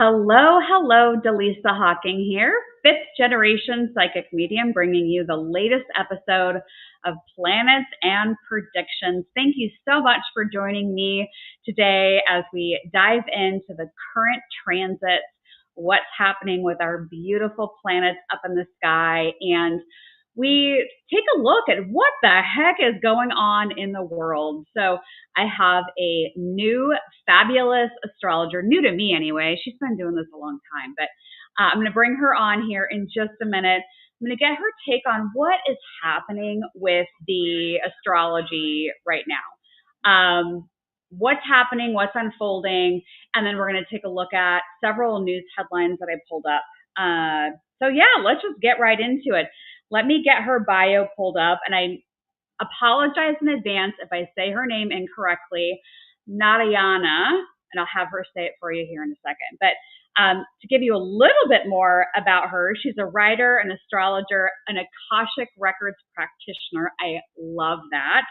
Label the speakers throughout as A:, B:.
A: Hello, Dallisa Hocking here, fifth generation psychic medium, bringing you the latest episode of Planets and Predictions. Thank you so much for joining me today as we dive into the current transits, what's happening with our beautiful planets up in the sky, and we take a look at what the heck is going on in the world. So I have a new fabulous astrologer, new to me anyway. She's been doing this a long time, but I'm going to bring her on here in just a minute. I'm going to get her take on what is happening with the astrology right now. What's happening, what's unfolding, and then we're going to take a look at several news headlines that I pulled up. So yeah, let's just get right into it. Let me get her bio pulled up, and I apologize in advance if I say her name incorrectly. Narayana, and I'll have her say it for you here in a second. But to give you a little bit more about her, she's a writer, an astrologer, an Akashic Records practitioner. I love that.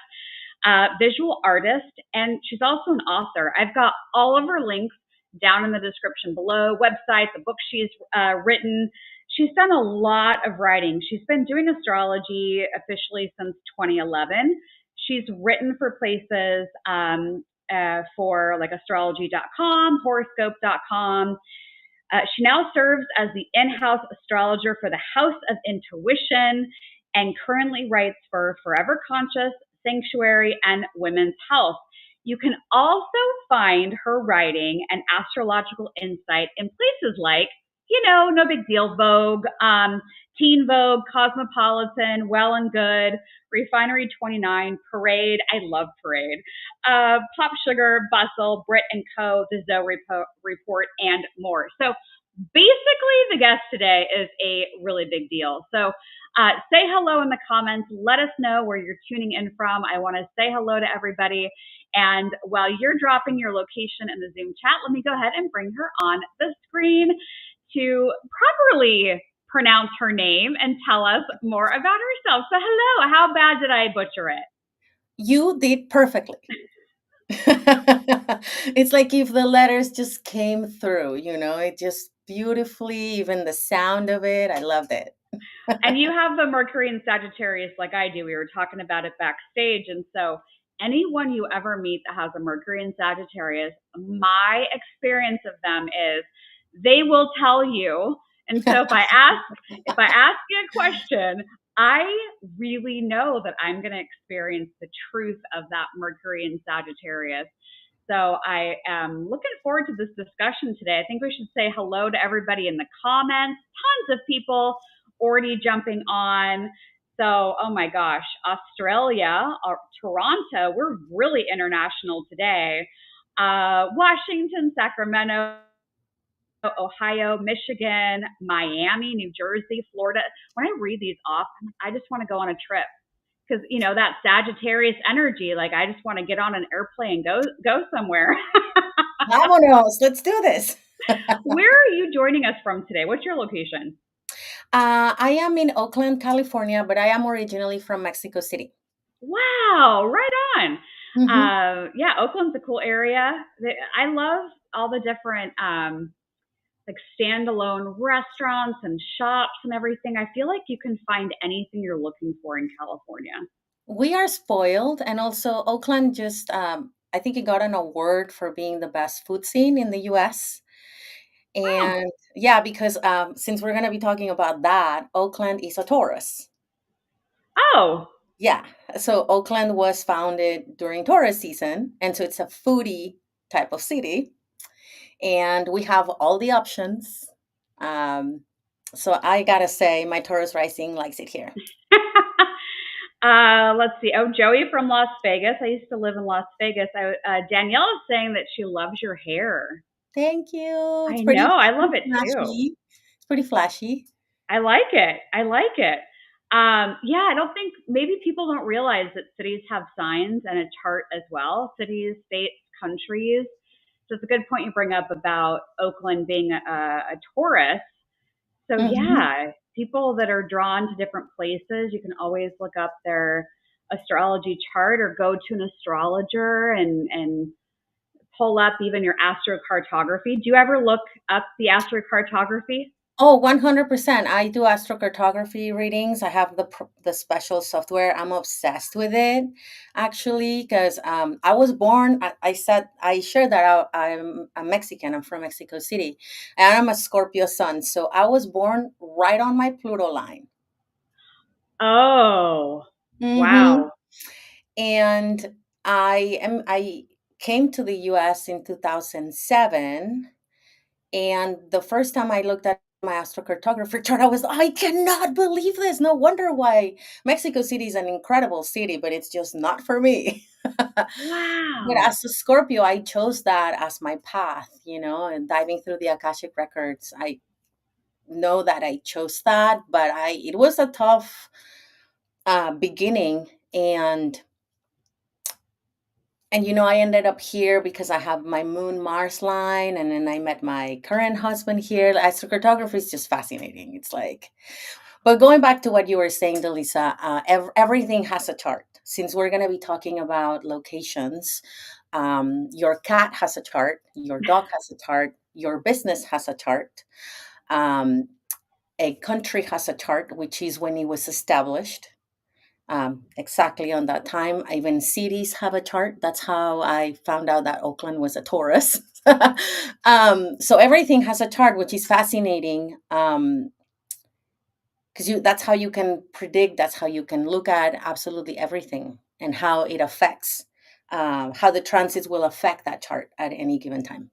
A: Visual artist, and she's also an author. I've got all of her links down in the description below, website, the book she's written. She's done a lot of writing. She's been doing astrology officially since 2011. She's written for places for like astrology.com, horoscope.com. She now serves as the in-house astrologer for the House of Intuition and currently writes for Forever Conscious, Sanctuary, and Women's Health. You can also find her writing and astrological insight in places like, no big deal, Vogue, Teen Vogue, Cosmopolitan, Well and Good, Refinery 29, Parade, I love Parade, Pop Sugar, Bustle, Brit and Co., The Zoe Report, and more. So basically the guest today is a really big deal. So say hello in the comments. Let us know where you're tuning in from. I want to say hello to everybody. And while you're dropping your location in the Zoom chat, let me go ahead and bring her on the screen to properly pronounce her name and tell us more about herself. So hello, how bad did I butcher it?
B: You did perfectly. It's like if the letters just came through, it just beautifully, even the sound of it, I loved it.
A: And you have the Mercury in Sagittarius like I do. We were talking about it backstage. And so anyone you ever meet that has a Mercury in Sagittarius, my experience of them is they will tell you. And so if I ask you a question, I really know that I'm going to experience the truth of that Mercury in Sagittarius. So I am looking forward to this discussion today. I think we should say hello to everybody in the comments. Tons of people already jumping on. So, oh my gosh, Australia, Toronto, we're really international today. Washington, Sacramento, Ohio, Michigan, Miami, New Jersey, Florida. When I read these off, I just want to go on a trip because that Sagittarius energy, like I just want to get on an airplane, go somewhere.
B: Vámonos, let's do this.
A: Where are you joining us from today? What's your location?
B: I am in Oakland, California, but I am originally from Mexico City.
A: Wow, right on. Yeah, Oakland's a cool area. I love all the different like standalone restaurants and shops and everything. I feel like you can find anything you're looking for in California.
B: We are spoiled, and also Oakland just, I think it got an award for being the best food scene in the U.S. And yeah, because since we're going to be talking about that, Oakland is a Taurus.
A: Oh.
B: Yeah. So Oakland was founded during Taurus season. And so it's a foodie type of city. And we have all the options. So I got to say, my Taurus rising likes it here.
A: Let's see. Oh, Joey from Las Vegas. I used to live in Las Vegas. Danielle is saying that she loves your hair.
B: Thank you.
A: I know. I love it
B: too. It's pretty flashy.
A: I like it. Yeah, I don't think maybe people don't realize that cities have signs and a chart as well. Cities, states, countries. So it's a good point you bring up about Oakland being a Taurus. So yeah, people that are drawn to different places, you can always look up their astrology chart or go to an astrologer and pull up even your astrocartography. Do you ever look up the astrocartography?
B: Oh, 100%. I do astrocartography readings. I have the special software. I'm obsessed with it, actually, because I was born. I shared that I'm a Mexican. I'm from Mexico City, and I'm a Scorpio sun. So I was born right on my Pluto line.
A: Oh,
B: Mm-hmm.
A: wow.
B: And I came to the U.S. in 2007. And the first time I looked at my astrocartographer chart, I cannot believe this. No wonder why Mexico City is an incredible city, but it's just not for me. But
A: Wow.
B: as a Scorpio, I chose that as my path, and diving through the Akashic records. I know that I chose that, but it was a tough beginning. And I ended up here because I have my Moon Mars line, and then I met my current husband here. Astrocartography is just fascinating. It's like, but going back to what you were saying, Dallisa, everything has a chart. Since we're going to be talking about locations, your cat has a chart, your dog has a chart, your business has a chart, um, a country has a chart, which is when it was established. Exactly on that time. Even cities have a chart. That's how I found out that Oakland was a Taurus. So everything has a chart, which is fascinating. Because that's how you can predict. That's how you can look at absolutely everything and how it affects, how the transits will affect that chart at any given time.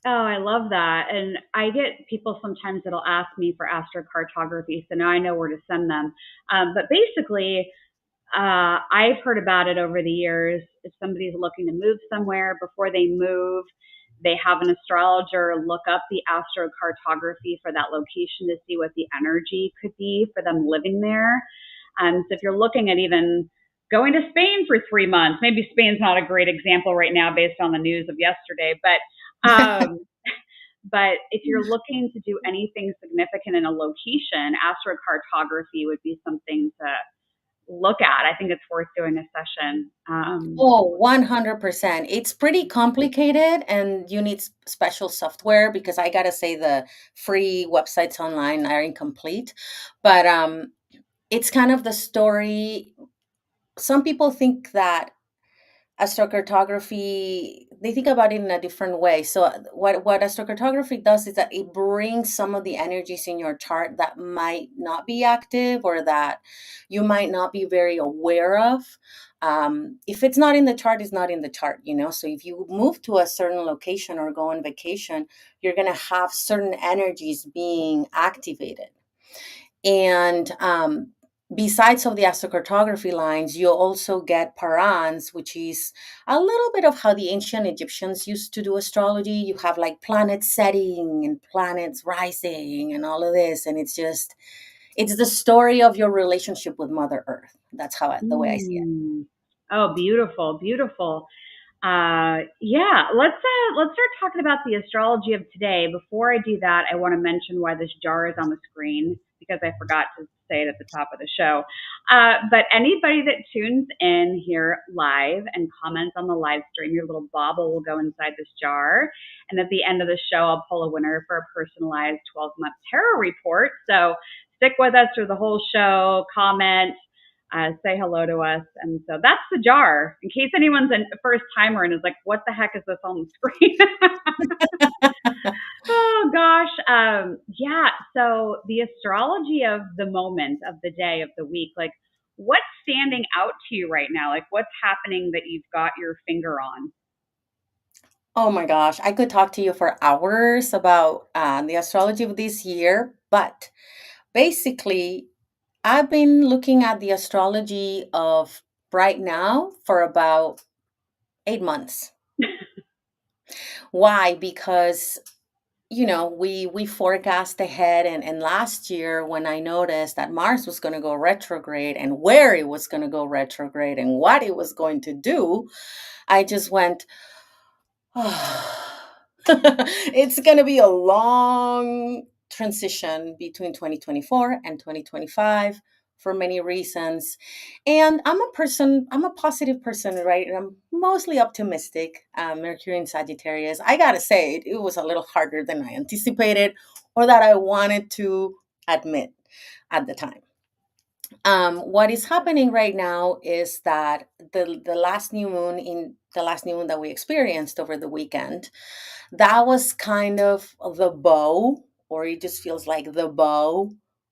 A: Oh, I love that. And I get people sometimes that'll ask me for astrocartography, so now I know where to send them. But basically, I've heard about it over the years. If somebody's looking to move somewhere, before they move, they have an astrologer look up the astrocartography for that location to see what the energy could be for them living there. So if you're looking at even going to Spain for 3 months, maybe Spain's not a great example right now based on the news of yesterday, but if you're looking to do anything significant in a location, astrocartography would be something to look at. I think it's worth doing a session.
B: Oh, 100%. It's pretty complicated and you need special software because I gotta say the free websites online are incomplete. But it's kind of the story. Some people think that astrocartography, they think about it in a different way. So what astrocartography does is that it brings some of the energies in your chart that might not be active or that you might not be very aware of. If it's not in the chart, it's not in the chart. So if you move to a certain location or go on vacation, you're going to have certain energies being activated. And besides of the astrocartography lines, you also get parans, which is a little bit of how the ancient Egyptians used to do astrology. You have like planets setting and planets rising and all of this. And it's the story of your relationship with Mother Earth. That's the way I see it.
A: Oh, beautiful, beautiful. Yeah, let's start talking about the astrology of today. Before I do that, I want to mention why this jar is on the screen because I forgot to say it at the top of the show. But anybody that tunes in here live and comments on the live stream, your little bauble will go inside this jar. And at the end of the show, I'll pull a winner for a personalized 12-month tarot report. So stick with us through the whole show, comment, say hello to us. And so that's the jar. In case anyone's a first timer and is like, what the heck is this on the screen? Oh, gosh. Yeah. So the astrology of the moment, of the day, of the week, like what's standing out to you right now? Like what's happening that you've got your finger on?
B: Oh my gosh, I could talk to you for hours about the astrology of this year, but basically, I've been looking at the astrology of right now for about 8 months. Why? Because we forecast ahead, and last year when I noticed that Mars was going to go retrograde and where it was going to go retrograde and what it was going to do, I just went, oh, it's going to be a long transition between 2024 and 2025 for many reasons. And I'm a positive person, right? And I'm mostly optimistic. Mercury in Sagittarius. I gotta say, it was a little harder than I anticipated or that I wanted to admit at the time. What is happening right now is that the last new moon that we experienced over the weekend, that was kind of the bow, or it just feels like the bow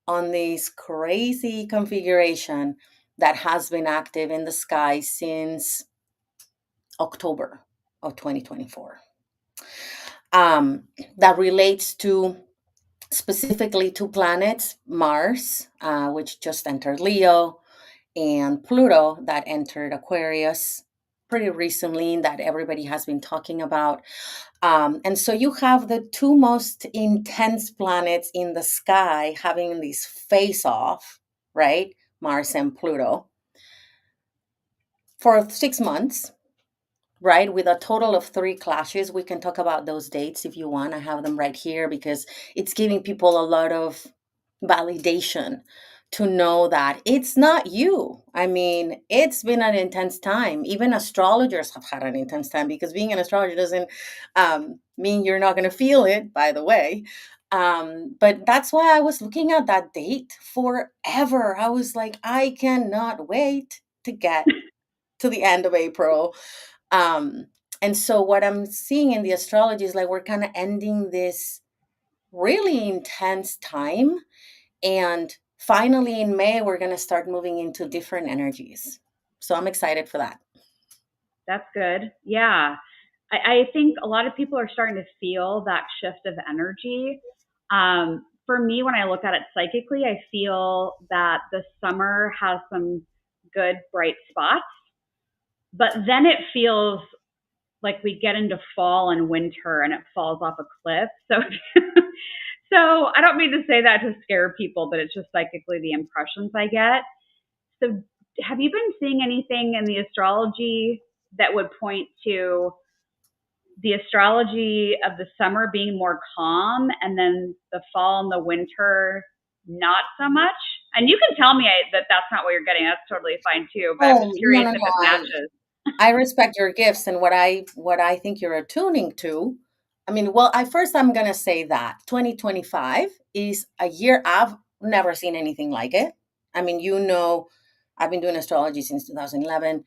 B: on this crazy configuration that has been active in the sky since October of 2024. That relates to specifically two planets, Mars, which just entered Leo, and Pluto, that entered Aquarius pretty recently, that everybody has been talking about. And so you have the two most intense planets in the sky having this face off, right? Mars and Pluto, for 6 months, right? With a total of 3 clashes. We can talk about those dates if you want. I have them right here because it's giving people a lot of validation to know that it's not you. I mean, it's been an intense time. Even astrologers have had an intense time, because being an astrologer doesn't mean you're not going to feel it, by the way. But that's why I was looking at that date forever. I was like, I cannot wait to get to the end of April. Um, and so what I'm seeing in the astrology is like we're kind of ending this really intense time. And finally in May, we're going to start moving into different energies. So I'm excited for that.
A: That's good. Yeah. I think a lot of people are starting to feel that shift of energy. For me, when I look at it psychically, I feel that the summer has some good, bright spots, but then it feels like we get into fall and winter and it falls off a cliff. So, so I don't mean to say that to scare people, but it's just psychically the impressions I get. So, have you been seeing anything in the astrology that would point to the astrology of the summer being more calm and then the fall and the winter not so much? And you can tell me that that's not what you're getting. That's totally fine too. But I'm
B: Oh,
A: just
B: no,
A: curious
B: no,
A: if it
B: no.
A: matches.
B: I respect your gifts and what I think you're attuning to. I mean, well, I'm going to say that 2025 is a year I've never seen anything like it. I mean, I've been doing astrology since 2011.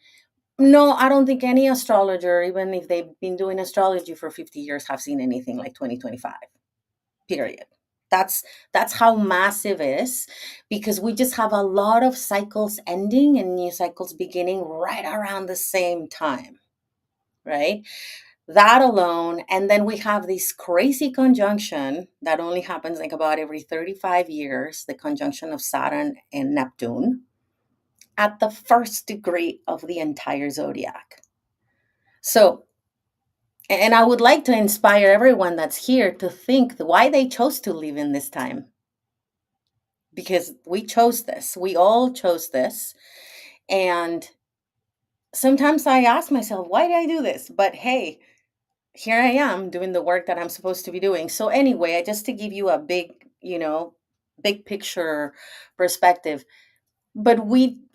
B: No, I don't think any astrologer, even if they've been doing astrology for 50 years, have seen anything like 2025. Period. That's how massive it is, because we just have a lot of cycles ending and new cycles beginning right around the same time, right? That alone, and then we have this crazy conjunction that only happens like about every 35 years, the conjunction of Saturn and Neptune at the first degree of the entire zodiac. So, and I would like to inspire everyone that's here to think why they chose to live in this time. Because we chose this. We all chose this. And sometimes I ask myself, why did I do this? But hey, here I am doing the work that I'm supposed to be doing. So anyway, just to give you a big picture perspective. But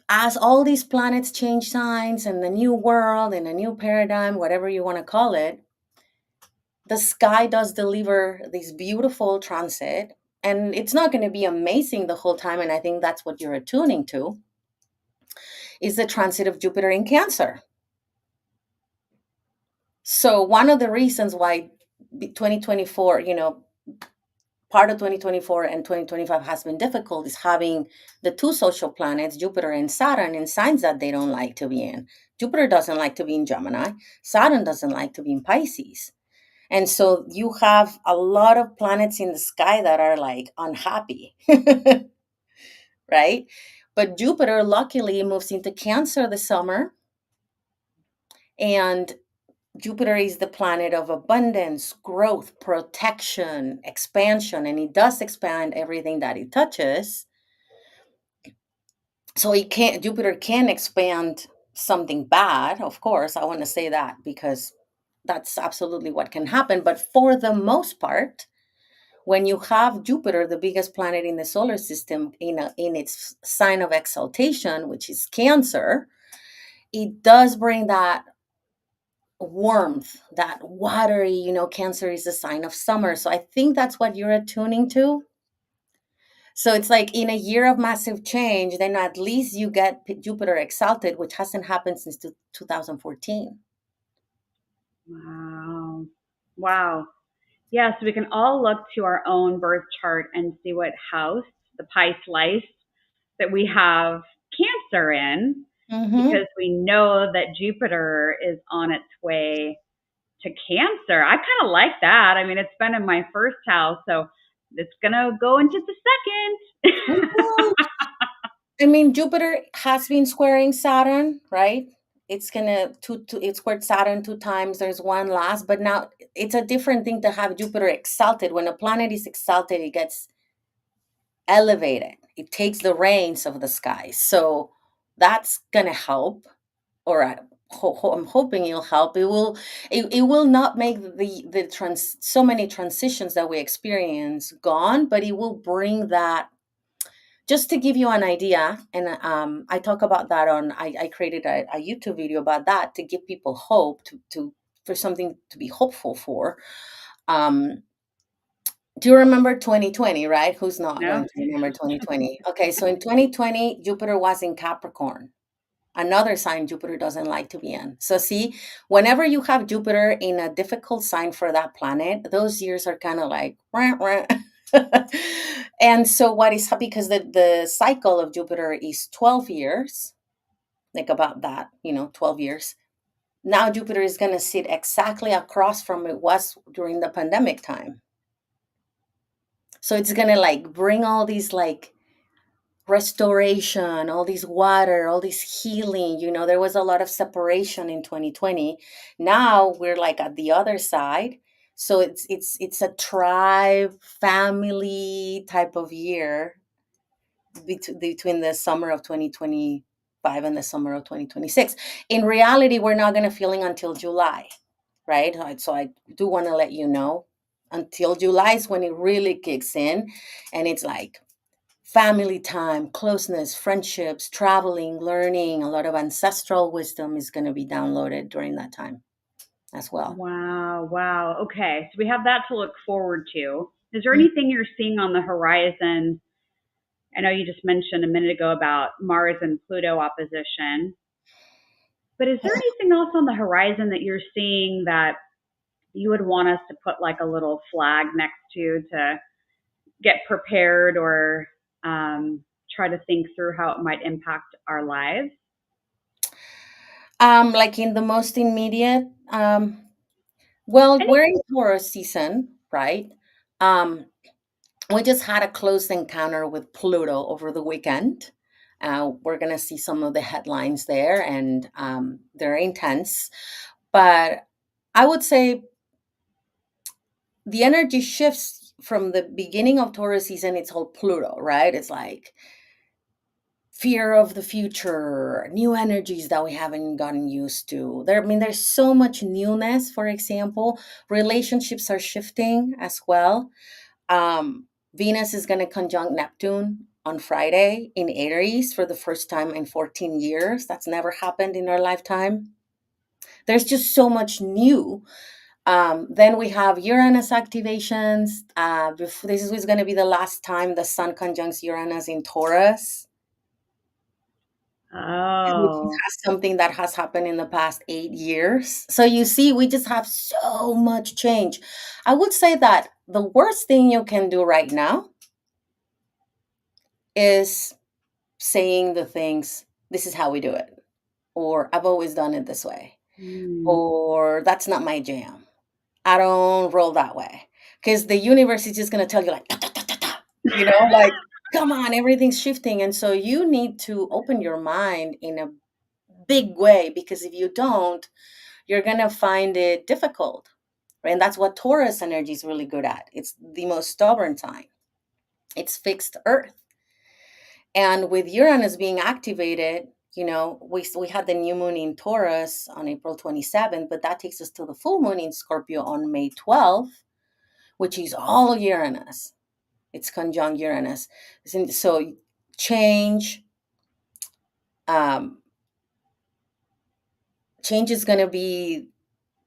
B: as all these planets change signs and the new world and a new paradigm, whatever you want to call it, the sky does deliver this beautiful transit. And it's not going to be amazing the whole time. And I think that's what you're attuning to, is the transit of Jupiter in Cancer. So one of the reasons why 2024, part of 2024 and 2025 has been difficult is having the two social planets, Jupiter and Saturn, in signs that they don't like to be in. Jupiter doesn't like to be in Gemini. Saturn doesn't like to be in Pisces. And so you have a lot of planets in the sky that are like unhappy, right? But Jupiter luckily moves into Cancer this summer. And Jupiter is the planet of abundance, growth, protection, expansion, and it does expand everything that it touches. So Jupiter can expand something bad, of course. I want to say that because that's absolutely what can happen. But for the most part, when you have Jupiter, the biggest planet in the solar system, in its sign of exaltation, which is Cancer, it does bring that warmth, that watery, Cancer is a sign of summer. So I think that's what you're attuning to. So it's like in a year of massive change, then at least you get Jupiter exalted, which hasn't happened since 2014.
A: Wow. Wow. Yeah, so we can all look to our own birth chart and see what house, the pie slice, that we have Cancer in,
B: Mm-hmm.
A: because we know that Jupiter is on its way to Cancer. I kind of like that. I mean, it's been in my first house, so it's going to go into the second.
B: I mean, Jupiter has been squaring Saturn, right? It's gonna it squared Saturn 2 times. There's one last, but now it's a different thing to have Jupiter exalted. When a planet is exalted, it gets elevated. It takes the reins of the sky. So that's gonna help, or I'm hoping it'll help. It will not make so many transitions that we experience gone, but it will bring that. Just to give you an idea, and I talk about that I created a YouTube video about that to give people hope, for something to be hopeful for. Um, do you remember 2020, right? Who's not
A: No?
B: going to remember 2020? Okay, so in 2020, Jupiter was in Capricorn, another sign Jupiter doesn't like to be in. So see, whenever you have Jupiter in a difficult sign for that planet, those years are kind of like rah, rah. And so what is, because the cycle of Jupiter is 12 years, like about that, 12 years. Now Jupiter is going to sit exactly across from it was during the pandemic time. So it's going to like bring all these like restoration, all this water, all this healing. There was a lot of separation in 2020. Now we're like at the other side. So it's a tribe, family type of year between the summer of 2025 and the summer of 2026. In reality, we're not going to feeling until July, right? So I do want to let you know, until July is when it really kicks in, and it's like family time, closeness, friendships, traveling, learning. A lot of ancestral wisdom is going to be downloaded during that time as well.
A: Wow. Wow. Okay. So we have that to look forward to. Is there
B: Mm.
A: anything you're seeing on the horizon? I know you just mentioned a minute ago about Mars and Pluto opposition, but is there anything else on the horizon that you're seeing that you would want us to put like a little flag next to get prepared, or try to think through how it might impact our lives?
B: Like in the most immediate, well,
A: Any?
B: we're in Taurus season, right? Um, we just had a close encounter with Pluto over the weekend. We're going to see some of the headlines there, and they're intense. But I would say the energy shifts from the beginning of Taurus season. It's all Pluto, right? It's like fear of the future, new energies that we haven't gotten used to. There's so much newness. For example, relationships are shifting as well. Venus is going to conjunct Neptune on Friday in Aries for the first time in 14 years. That's never happened in our lifetime. There's just so much new. Then we have Uranus activations. This is going to be the last time the Sun conjuncts Uranus in Taurus, which
A: Oh.
B: is something that has happened in the past 8 years. So you see, we just have so much change. I would say that the worst thing you can do right now is saying the things, this is how we do it, or I've always done it this way,
A: Hmm.
B: or that's not my jam. I don't roll that way. Because the universe is just going to tell you, like, "Ta, ta, ta, ta, ta," like, come on, everything's shifting. And so you need to open your mind in a big way, because if you don't, you're going to find it difficult. Right? And that's what Taurus energy is really good at. It's the most stubborn sign, it's fixed earth. And with Uranus being activated, we had the new moon in Taurus on April 27th, but that takes us to the full moon in Scorpio on May 12th, which is all Uranus. It's conjunct Uranus. So change, change is going to be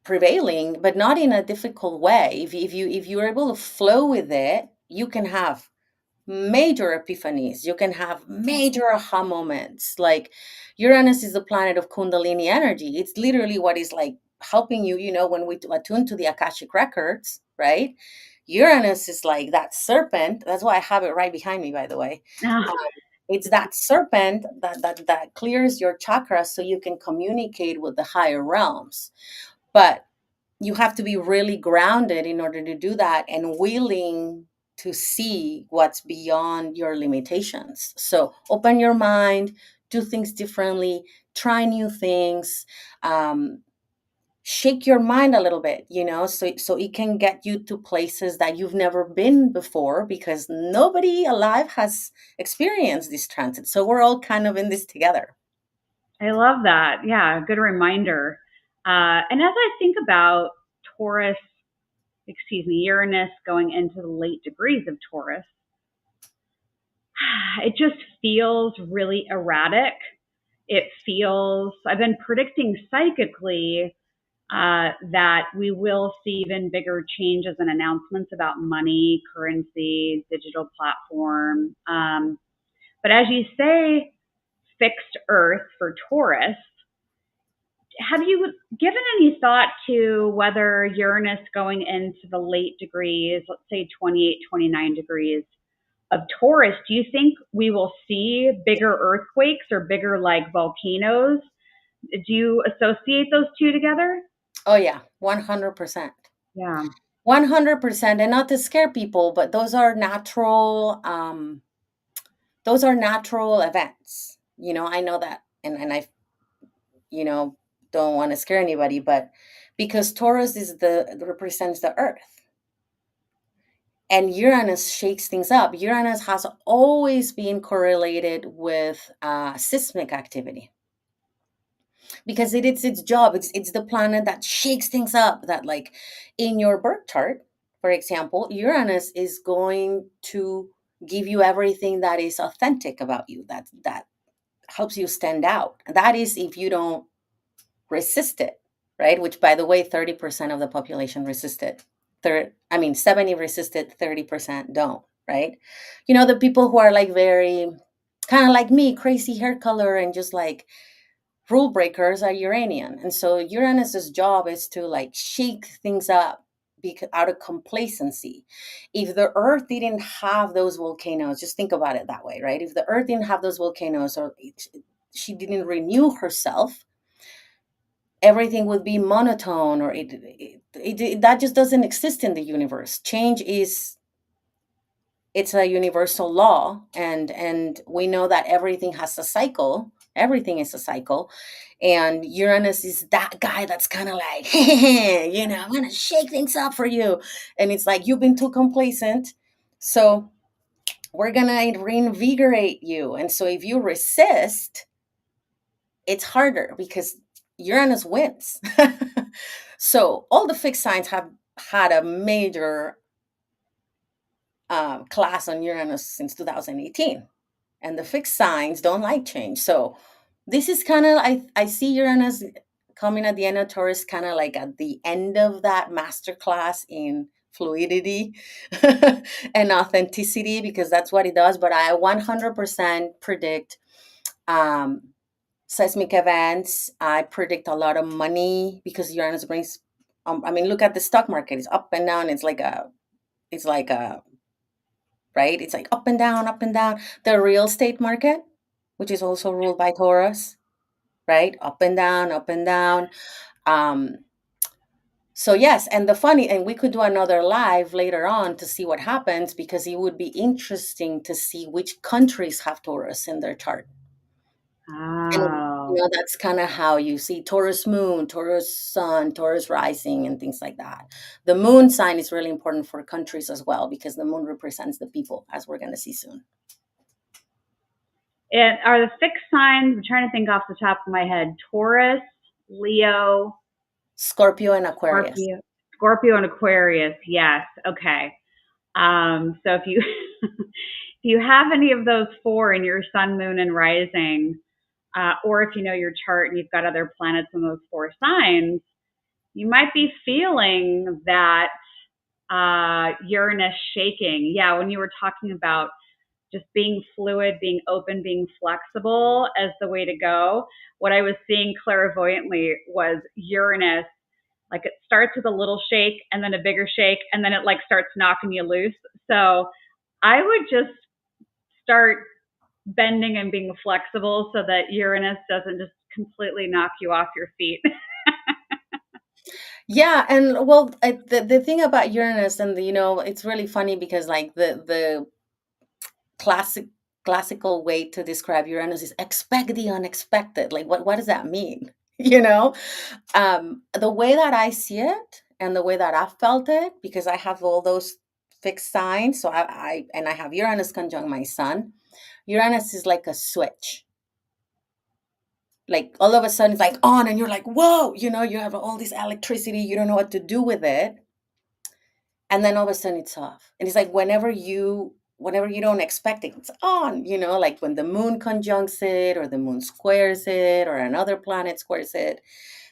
B: prevailing, but not in a difficult way. If you're able to flow with it, you can have major epiphanies. You can have major aha moments. Like Uranus is the planet of Kundalini energy. It's literally what is like helping you, when we attune to the Akashic records, right? Uranus is like that serpent. That's why I have it right behind me, by the way.
A: Ah,
B: It's that serpent that clears your chakras so you can communicate with the higher realms. But you have to be really grounded in order to do that, and willing to see what's beyond your limitations. So open your mind, do things differently, try new things, shake your mind a little bit, so it can get you to places that you've never been before, because nobody alive has experienced this transit. So we're all kind of in this together.
A: I love that. Yeah, good reminder. And as I think about Uranus going into the late degrees of Taurus, it just feels really erratic. I've been predicting psychically that we will see even bigger changes and announcements about money, currency, digital platform. But as you say, fixed Earth for Taurus, have you given any thought to whether Uranus going into the late degrees, let's say 28, 29 degrees of Taurus, do you think we will see bigger earthquakes or bigger like volcanoes? Do you associate those two together?
B: Oh yeah, 100%.
A: Yeah.
B: 100%. And not to scare people, but those are natural events. I know that, and I don't want to scare anybody, but because Taurus represents the earth, and Uranus shakes things up. Uranus has always been correlated with seismic activity, because it's its job. It's the planet that shakes things up. That, like, in your birth chart, for example, Uranus is going to give you everything that is authentic about you, that helps you stand out. That is, if you don't resist it, right? Which, by the way, 30% of the population resisted. 70 resisted, 30% don't, right? The people who are like very kind of like me, crazy hair color and just like rule breakers, are Uranian. And so Uranus's job is to like shake things up because out of complacency. If the earth didn't have those volcanoes, just think about it that way, right? If the earth didn't have those volcanoes, or she didn't renew herself, everything would be monotone, or that just doesn't exist in the universe. Change it's a universal law, and we know that everything has a cycle. Everything is a cycle, and Uranus is that guy that's kind of like, hey, I'm gonna shake things up for you, and it's like, you've been too complacent, so we're gonna reinvigorate you. And so if you resist, it's harder because Uranus wins. So all the fixed signs have had a major class on Uranus since 2018, and the fixed signs don't like change. So this is kind of, I see Uranus coming at the end of Taurus, kind of like at the end of that masterclass in fluidity and authenticity, because that's what it does. But I 100% predict seismic events. I predict a lot of money, because Uranus brings, look at the stock market. It's up and down. It's like a, right? It's like up and down, up and down. The real estate market, which is also ruled by Taurus, right? Up and down, up and down. So yes, and we could do another live later on to see what happens, because it would be interesting to see which countries have Taurus in their chart. And that's kind of how you see Taurus moon, Taurus sun, Taurus rising, and things like that. The moon sign is really important for countries as well, because the moon represents the people, as we're going to see soon.
A: And are the fixed signs, I'm trying to think off the top of my head, Taurus, Leo,
B: Scorpio, and Aquarius.
A: Scorpio and Aquarius, yes. Okay. So if you if you have any of those four in your sun, moon, and rising, or if you know your chart and you've got other planets in those four signs, you might be feeling that Uranus shaking. Yeah, when you were talking about just being fluid, being open, being flexible as the way to go, what I was seeing clairvoyantly was Uranus. Like it starts with a little shake and then a bigger shake, and then it like starts knocking you loose. So I would just start bending and being flexible so that Uranus doesn't just completely knock you off your feet.
B: Yeah, and well, the thing about Uranus, and it's really funny because like the classic classical way to describe Uranus is expect the unexpected. Like what does that mean? You know, the way that I see it and the way that I felt it, because I have all those fixed signs. So I have Uranus conjunct my sun. Uranus is like a switch. Like all of a sudden it's like on and you're like, whoa, you have all this electricity, you don't know what to do with it. And then all of a sudden it's off. And it's like whenever you don't expect it, it's on, like when the moon conjuncts it or the moon squares it or another planet squares it,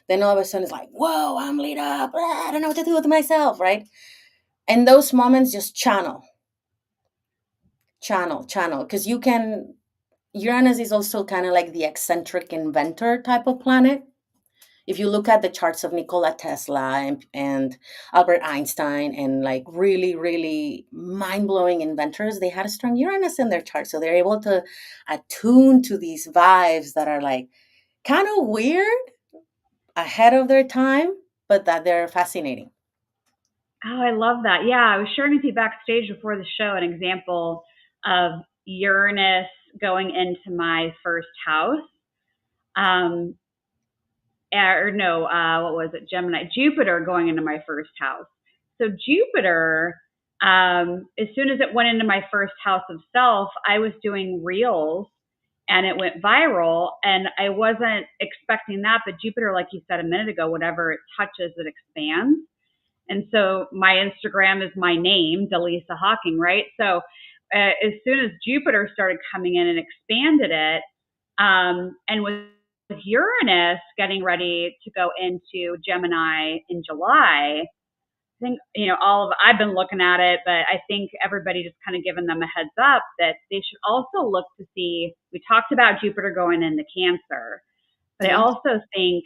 B: then all of a sudden it's like, whoa, I'm lit up. I don't know what to do with myself, right? And those moments just channel. Because Uranus is also kind of like the eccentric inventor type of planet. If you look at the charts of Nikola Tesla and Albert Einstein and like really, really mind blowing inventors, they had a strong Uranus in their chart. So they're able to attune to these vibes that are like kind of weird, ahead of their time, but that they're fascinating.
A: Oh, I love that. Yeah, I was sharing with you backstage before the show an example of Uranus going into my first house. Um, or no, what was it? Gemini, Jupiter going into my first house. So Jupiter, as soon as it went into my first house of self, I was doing reels and it went viral, and I wasn't expecting that. But Jupiter, like you said a minute ago, whatever it touches, it expands. And so my Instagram is my name, Dallisa Hocking, right? So as soon as Jupiter started coming in and expanded it, and with Uranus getting ready to go into Gemini in July, I think, I've been looking at it, but I think everybody just kind of giving them a heads up that they should also look to see, we talked about Jupiter going into Cancer, but I
B: Mhm.
A: also think,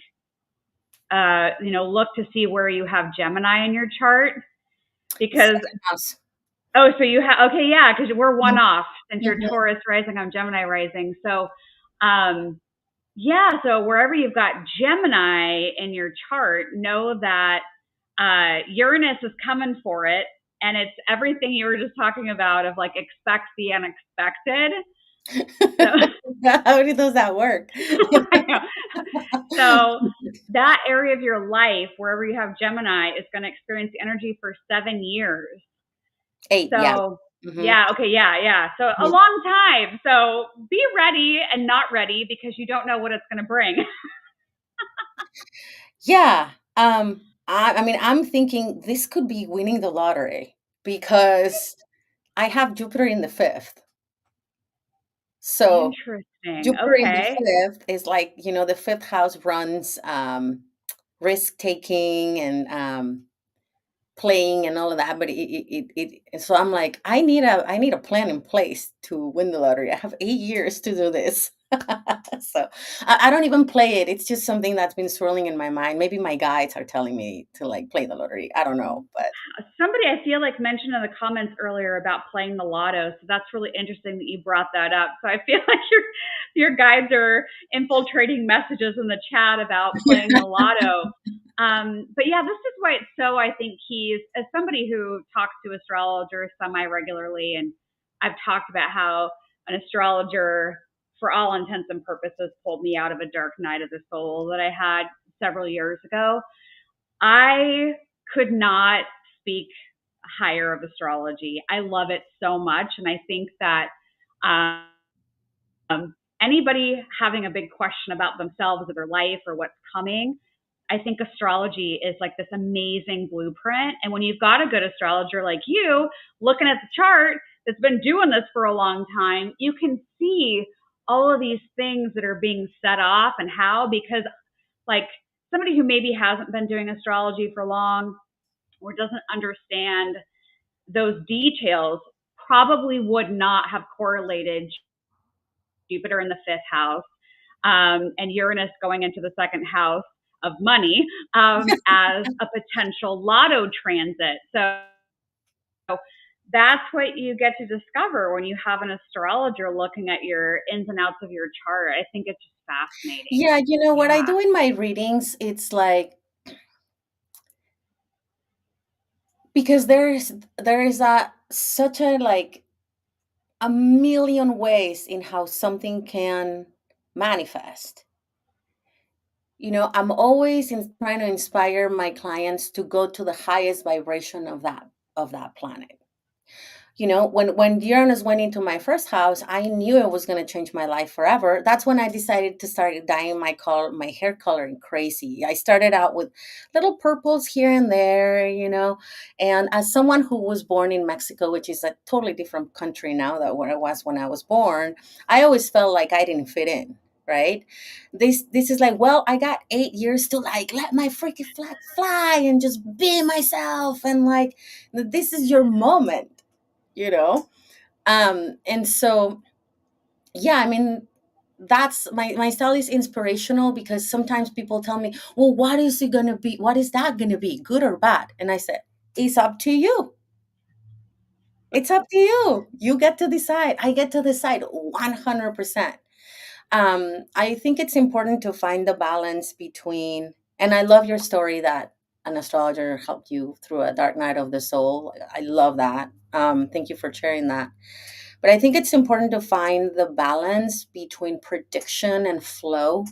A: look to see where you have Gemini in your chart because,
B: Second house.
A: oh, so you have, okay, yeah, because we're one
B: Mhm.
A: off since you're
B: Mhm.
A: Taurus rising, I'm Gemini rising. So, yeah, so wherever you've got Gemini in your chart, know that Uranus is coming for it. And it's everything you were just talking about of like expect the unexpected.
B: How does that work?
A: So that area of your life, wherever you have Gemini, is going to experience energy for 7 years.
B: 8, yeah.
A: So
B: Mhm.
A: yeah, okay, yeah. So a
B: Mhm.
A: long time. So be ready and not ready because you don't know what it's going to bring.
B: Yeah. I mean, I'm thinking this could be winning the lottery because I have Jupiter in the fifth. So
A: Interesting.
B: Jupiter in the
A: Okay.
B: fifth is like, the fifth house runs risk taking and playing and all of that. But so I'm like, I need a plan in place to win the lottery. I have 8 years to do this. So I don't even play it. It's just something that's been swirling in my mind. Maybe my guides are telling me to like play the lottery. I don't know, but
A: Somebody I feel like mentioned in the comments earlier about playing the lotto, so that's really interesting that you brought that up. So I feel like your guides are infiltrating messages in the chat about playing the lotto. But yeah, this is why it's so, I think, keys. As somebody who talks to astrologers semi regularly, and I've talked about how an astrologer, for all intents and purposes, pulled me out of a dark night of the soul that I had several years ago. I could not speak higher of astrology. I love it so much. And I think that anybody having a big question about themselves or their life or what's coming, I think astrology is like this amazing blueprint. And when you've got a good astrologer like you looking at the chart that's been doing this for a long time, you can see all of these things that are being set off and how, because like somebody who maybe hasn't been doing astrology for long or doesn't understand those details probably would not have correlated Jupiter in the fifth house and Uranus going into the second house of money as a potential lotto transit. So that's what you get to discover when you have an astrologer looking at your ins and outs of your chart. I think it's just fascinating.
B: Yeah, what I
A: Yeah.
B: do in my readings, it's like, because there is a such a like a million ways in how something can manifest. I'm always trying to inspire my clients to go to the highest vibration of that planet. When Uranus went into my first house, I knew it was going to change my life forever. That's when I decided to start dyeing my hair coloring crazy. I started out with little purples here and there, and as someone who was born in Mexico, which is a totally different country now than where I was when I was born, I always felt like I didn't fit in. Right? This is like, well, I got 8 years to like let my freaking flag fly and just be myself, and like this is your moment, and so, yeah, I mean, that's my style is inspirational, because sometimes people tell me, well, what is that gonna be, good or bad? And I said, it's up to you. It's up to you. You get to decide. I get to decide 100%. I think it's important to find the balance between, and I love your story that an astrologer helped you through a dark night of the soul. I love that. Thank you for sharing that. But I think it's important to find the balance between prediction and flow,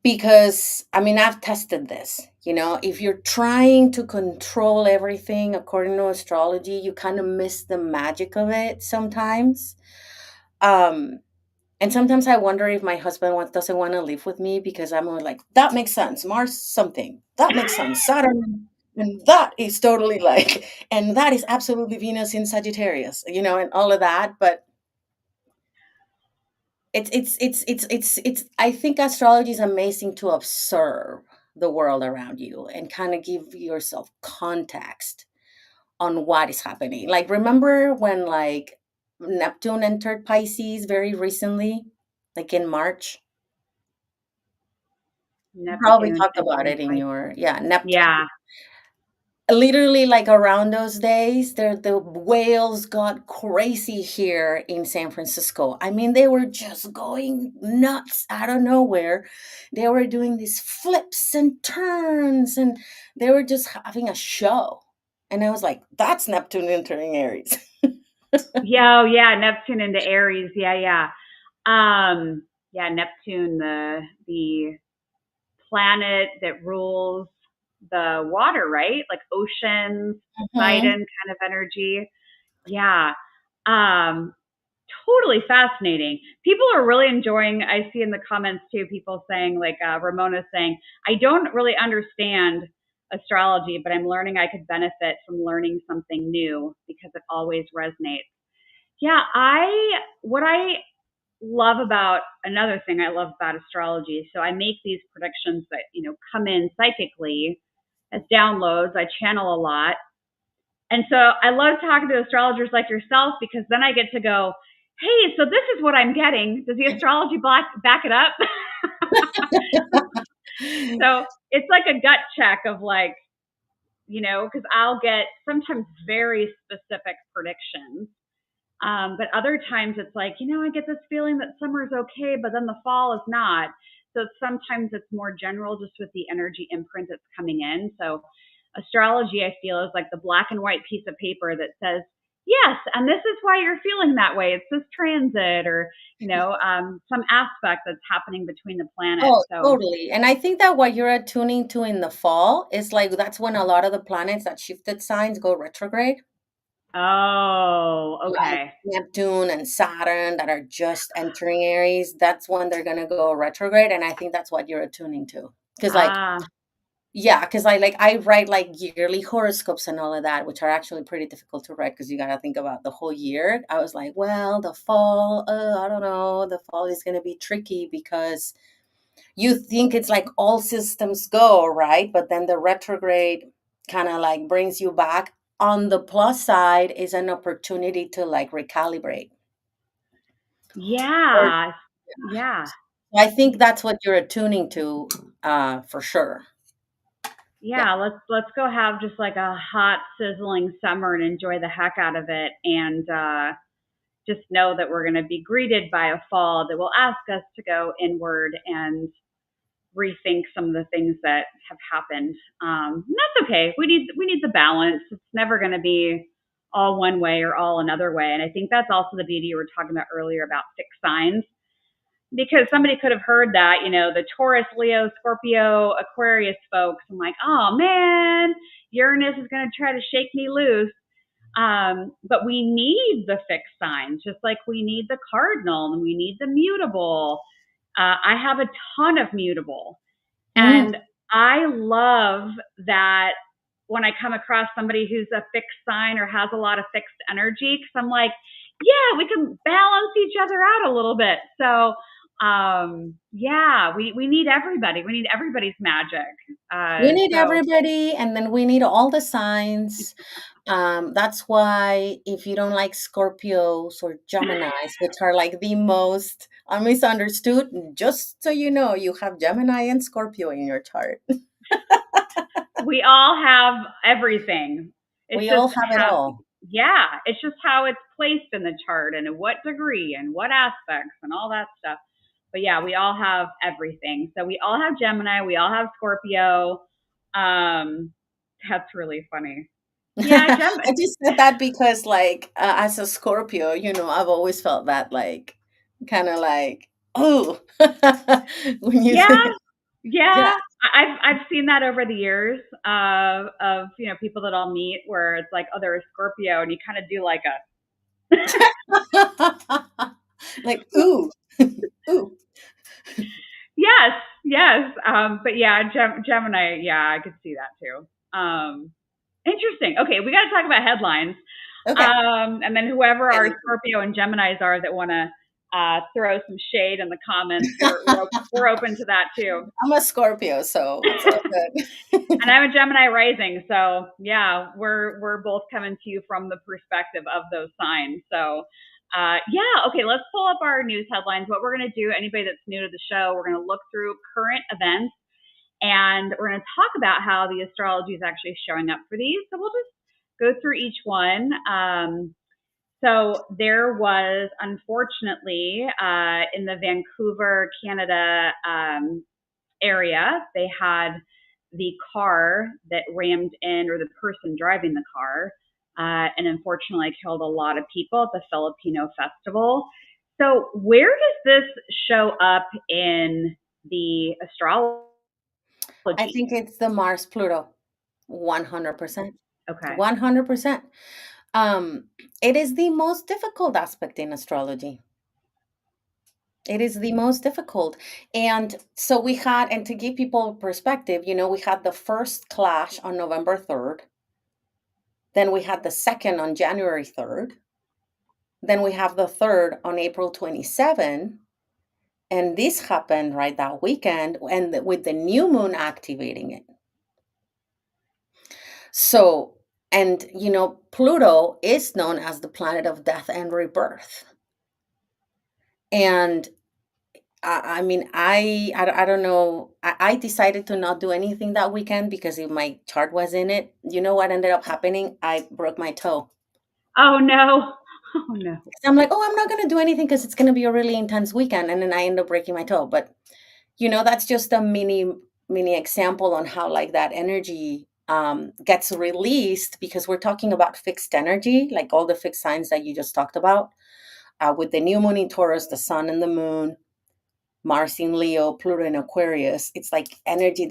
B: because, I mean, I've tested this. If you're trying to control everything according to astrology, you kind of miss the magic of it sometimes. Um, and sometimes I wonder if my husband doesn't want to live with me, because I'm like, that makes sense. Mars something. That makes sense. Saturn. And that is totally like, and that is absolutely Venus in Sagittarius, and all of that. But it's I think astrology is amazing to observe the world around you and kind of give yourself context on what is happening. Like, remember when like Neptune entered Pisces very recently, like in March? You probably
A: Neptune
B: talked about
A: entering
B: it in
A: Pisces.
B: your, yeah, Neptune.
A: Yeah.
B: Literally, like around those days, the whales got crazy here in San Francisco. I mean, they were just going nuts out of nowhere. They were doing these flips and turns, and they were just having a show. And I was like, that's Neptune entering Aries.
A: Yeah, oh, yeah, Neptune into Aries. Yeah, yeah. Yeah, Neptune, the planet that rules the water, right? Like oceans, Poseidon
B: Mhm.
A: kind of energy. Yeah. Um, Totally fascinating. People are really enjoying, I see in the comments too, people saying, like Ramona saying, I don't really understand astrology, but I'm learning I could benefit from learning something new because it always resonates. Yeah, what I love about another thing I love about astrology. So I make these predictions that, come in psychically as downloads. I channel a lot. And so I love talking to astrologers like yourself, because then I get to go, hey, so this is what I'm getting. Does the astrology back it up? So it's like a gut check of like, because I'll get sometimes very specific predictions. But other times it's like, I get this feeling that summer is okay, but then the fall is not. So sometimes it's more general just with the energy imprint that's coming in. So astrology, I feel, is like the black and white piece of paper that says, yes, and this is why you're feeling that way. It's this transit or, some aspect that's happening between the planets.
B: Oh,
A: So,
B: totally. And I think that what you're attuning to in the fall is like, that's when a lot of the planets that shifted signs go retrograde.
A: oh,
B: Like
A: okay.
B: Neptune and Saturn that are just entering Aries, that's when they're going to go retrograde. And I think that's what you're attuning to. Because like,
A: Ah,
B: yeah, because I write like yearly horoscopes and all of that, which are actually pretty difficult to write because you got to think about the whole year. I was like, well, the fall, I don't know, the fall is going to be tricky because you think it's like all systems go, right? But then the retrograde kind of like brings you back. On the plus side is an opportunity to like recalibrate. Or
A: yeah, yeah,
B: I think that's what you're attuning to, for sure. Yeah.
A: yeah. Let's go have just like a hot, sizzling summer and enjoy the heck out of it, and just know that we're going to be greeted by a fall that will ask us to go inward and rethink some of the things that have happened. And that's okay. We need the balance. It's never going to be all one way or all another way. And I think that's also the beauty you were talking about earlier about fixed signs, because somebody could have heard that, the Taurus, Leo, Scorpio, Aquarius folks. I'm like, oh man, Uranus is going to try to shake me loose. But we need the fixed signs, just like we need the cardinal and we need the mutable. I have a ton of mutable.
B: Mm.
A: And I love that when I come across somebody who's a fixed sign or has a lot of fixed energy, because I'm like, yeah, we can balance each other out a little bit. So, yeah, we need everybody. We need everybody's magic.
B: We need
A: So,
B: everybody, and then we need all the signs. That's why if you don't like Scorpios or Geminis, which are like the most misunderstood, just so you know, you have Gemini and Scorpio in your chart.
A: we all have everything. It's
B: We
A: just
B: all have it
A: how,
B: all.
A: yeah, it's just how it's placed in the chart and in what degree and what aspects and all that stuff. But yeah, we all have everything. So we all have Gemini, we all have Scorpio. Um, that's really funny. Yeah,
B: I just said that because, like, as a Scorpio, I've always felt that, like, kind of like, oh, when you
A: yeah,
B: say, yeah.
A: yeah. I've seen that over the years of people that I'll meet where it's like, oh, they're a Scorpio, and you kind of do like a
B: Like, ooh, ooh.
A: yes, yes. But yeah, Gemini, yeah, I could see that too. Interesting. Okay, we got to talk about headlines.
B: Okay.
A: And then whoever our
B: And
A: Scorpio and Geminis are that want to throw some shade in the comments, we're open to that too.
B: I'm a Scorpio, so it's all good.
A: And I'm a Gemini rising, so yeah, we're both coming to you from the perspective of those signs. So yeah, okay, let's pull up our news headlines. What we're going to do, anybody that's new to the show, we're going to look through current events and we're going to talk about how the astrology is actually showing up for these. So we'll just go through each one. So there was, unfortunately, in the Vancouver, Canada area, they had the car that rammed in, or the person driving the car, and unfortunately killed a lot of people at the Filipino festival. So where does this show up in the astrology?
B: I think it's the Mars Pluto, 100%.
A: Okay.
B: 100%. It is the most difficult aspect in astrology. It is the most difficult. And so we had, and to give people perspective, we had the first clash on November 3rd. Then we had the second on January 3rd. Then we have the third on April 27th. And this happened right that weekend, and with the new moon activating it. So, and Pluto is known as the planet of death and rebirth. And I mean, I don't know. I decided to not do anything that weekend because if my chart was in it, you know what ended up happening? I broke my toe.
A: Oh no. Oh no.
B: So I'm like, oh, I'm not going to do anything because it's going to be a really intense weekend. And then I end up breaking my toe. But, that's just a mini example on how like that energy gets released, because we're talking about fixed energy, like all the fixed signs that you just talked about, with the new moon in Taurus, the sun and the moon, Mars in Leo, Pluto in Aquarius. It's like energy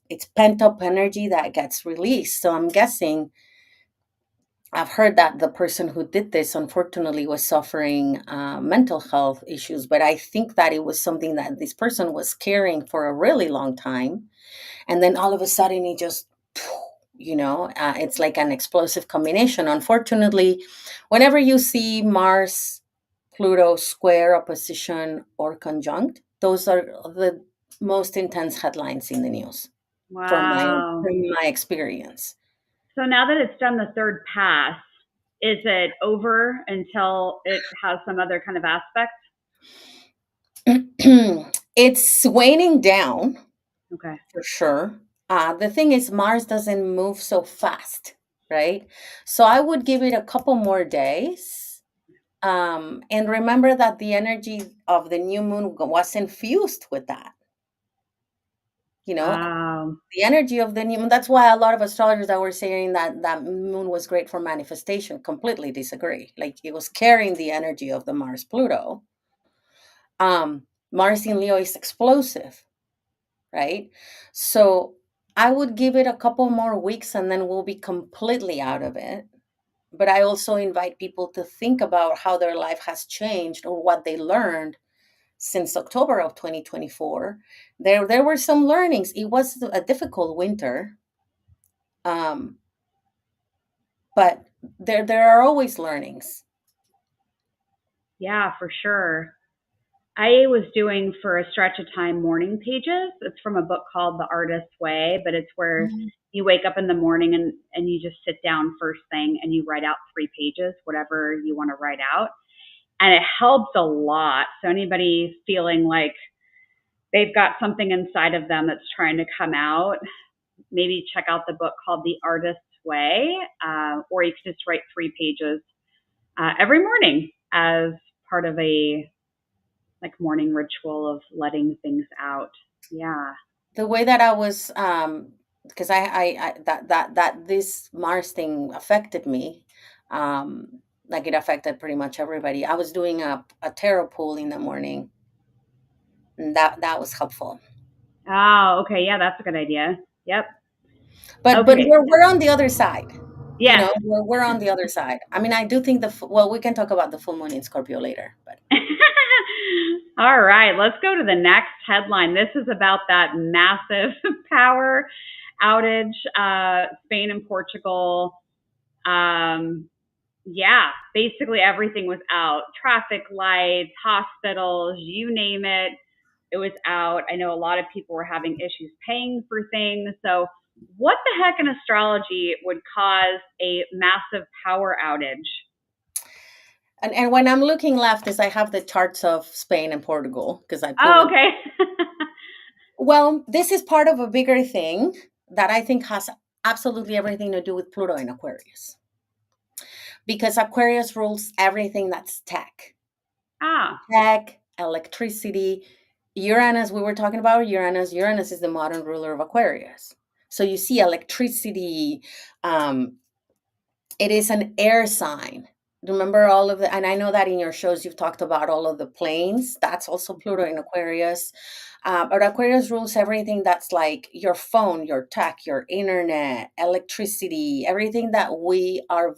B: it's pent up energy that gets released. So I'm guessing I've heard that the person who did this, unfortunately, was suffering mental health issues, but I think that it was something that this person was carrying for a really long time. And then all of a sudden, it just, it's like an explosive combination. Unfortunately, whenever you see Mars, Pluto square, opposition, or conjunct, those are the most intense headlines in the news
A: Wow.
B: from my experience.
A: So now that it's done the third pass, is it over until it has some other kind of aspect?
B: It's waning down
A: Okay.
B: for sure. The thing is, Mars doesn't move so fast, right? So I would give it a couple more days. And remember that the energy of the new moon wasn't fused with that. You know,
A: Wow.
B: the energy of the new moon. That's why a lot of astrologers that were saying that that moon was great for manifestation completely disagree. Like it was carrying the energy of the Mars Pluto. Mars in Leo is explosive, right? So I would give it a couple more weeks and then we'll be completely out of it. But I also invite people to think about how their life has changed or what they learned since October of 2024. There were some learnings. It was a difficult winter. Um, but there are always learnings.
A: Yeah, for sure. I was doing for a stretch of time morning pages. It's from a book called The Artist's Way, but it's where
B: Mhm.
A: you wake up in the morning and you just sit down first thing and you write out 3 pages, whatever you want to write out. And it helps a lot. So anybody feeling like they've got something inside of them that's trying to come out, maybe check out the book called The Artist's Way, or you can just write 3 pages every morning as part of a like morning ritual of letting things out. Yeah.
B: The way that I was, because I that this Mars thing affected me, like it affected pretty much everybody. I was doing a tarot pool in the morning, and that was helpful.
A: Oh, okay. Yeah, that's a good idea. Yep.
B: But
A: Okay.
B: we're on the other side. You
A: Yes.
B: know, we're on the other side. I mean, I do think well, we can talk about the full moon in Scorpio later, but
A: All right, let's go to the next headline. This is about that massive power outage, Spain and Portugal. Um, yeah, basically everything was out. Traffic lights, hospitals, you name it, it was out. I know a lot of people were having issues paying for things. So, what the heck in astrology would cause a massive power outage?
B: and when I'm looking left is I have the charts of Spain and Portugal because I pull
A: Oh,
B: it.
A: okay.
B: Well, this is part of a bigger thing that I think has absolutely everything to do with Pluto in Aquarius. Because Aquarius rules everything that's
A: Ah,
B: tech, electricity. Uranus, we were talking about Uranus. Uranus is the modern ruler of Aquarius. So you see electricity, um, it is an air sign. Remember all of the, and I know that in your shows you've talked about all of the planes. That's also Pluto in Aquarius. But Aquarius rules everything that's like your phone, your tech, your internet, electricity, everything that we are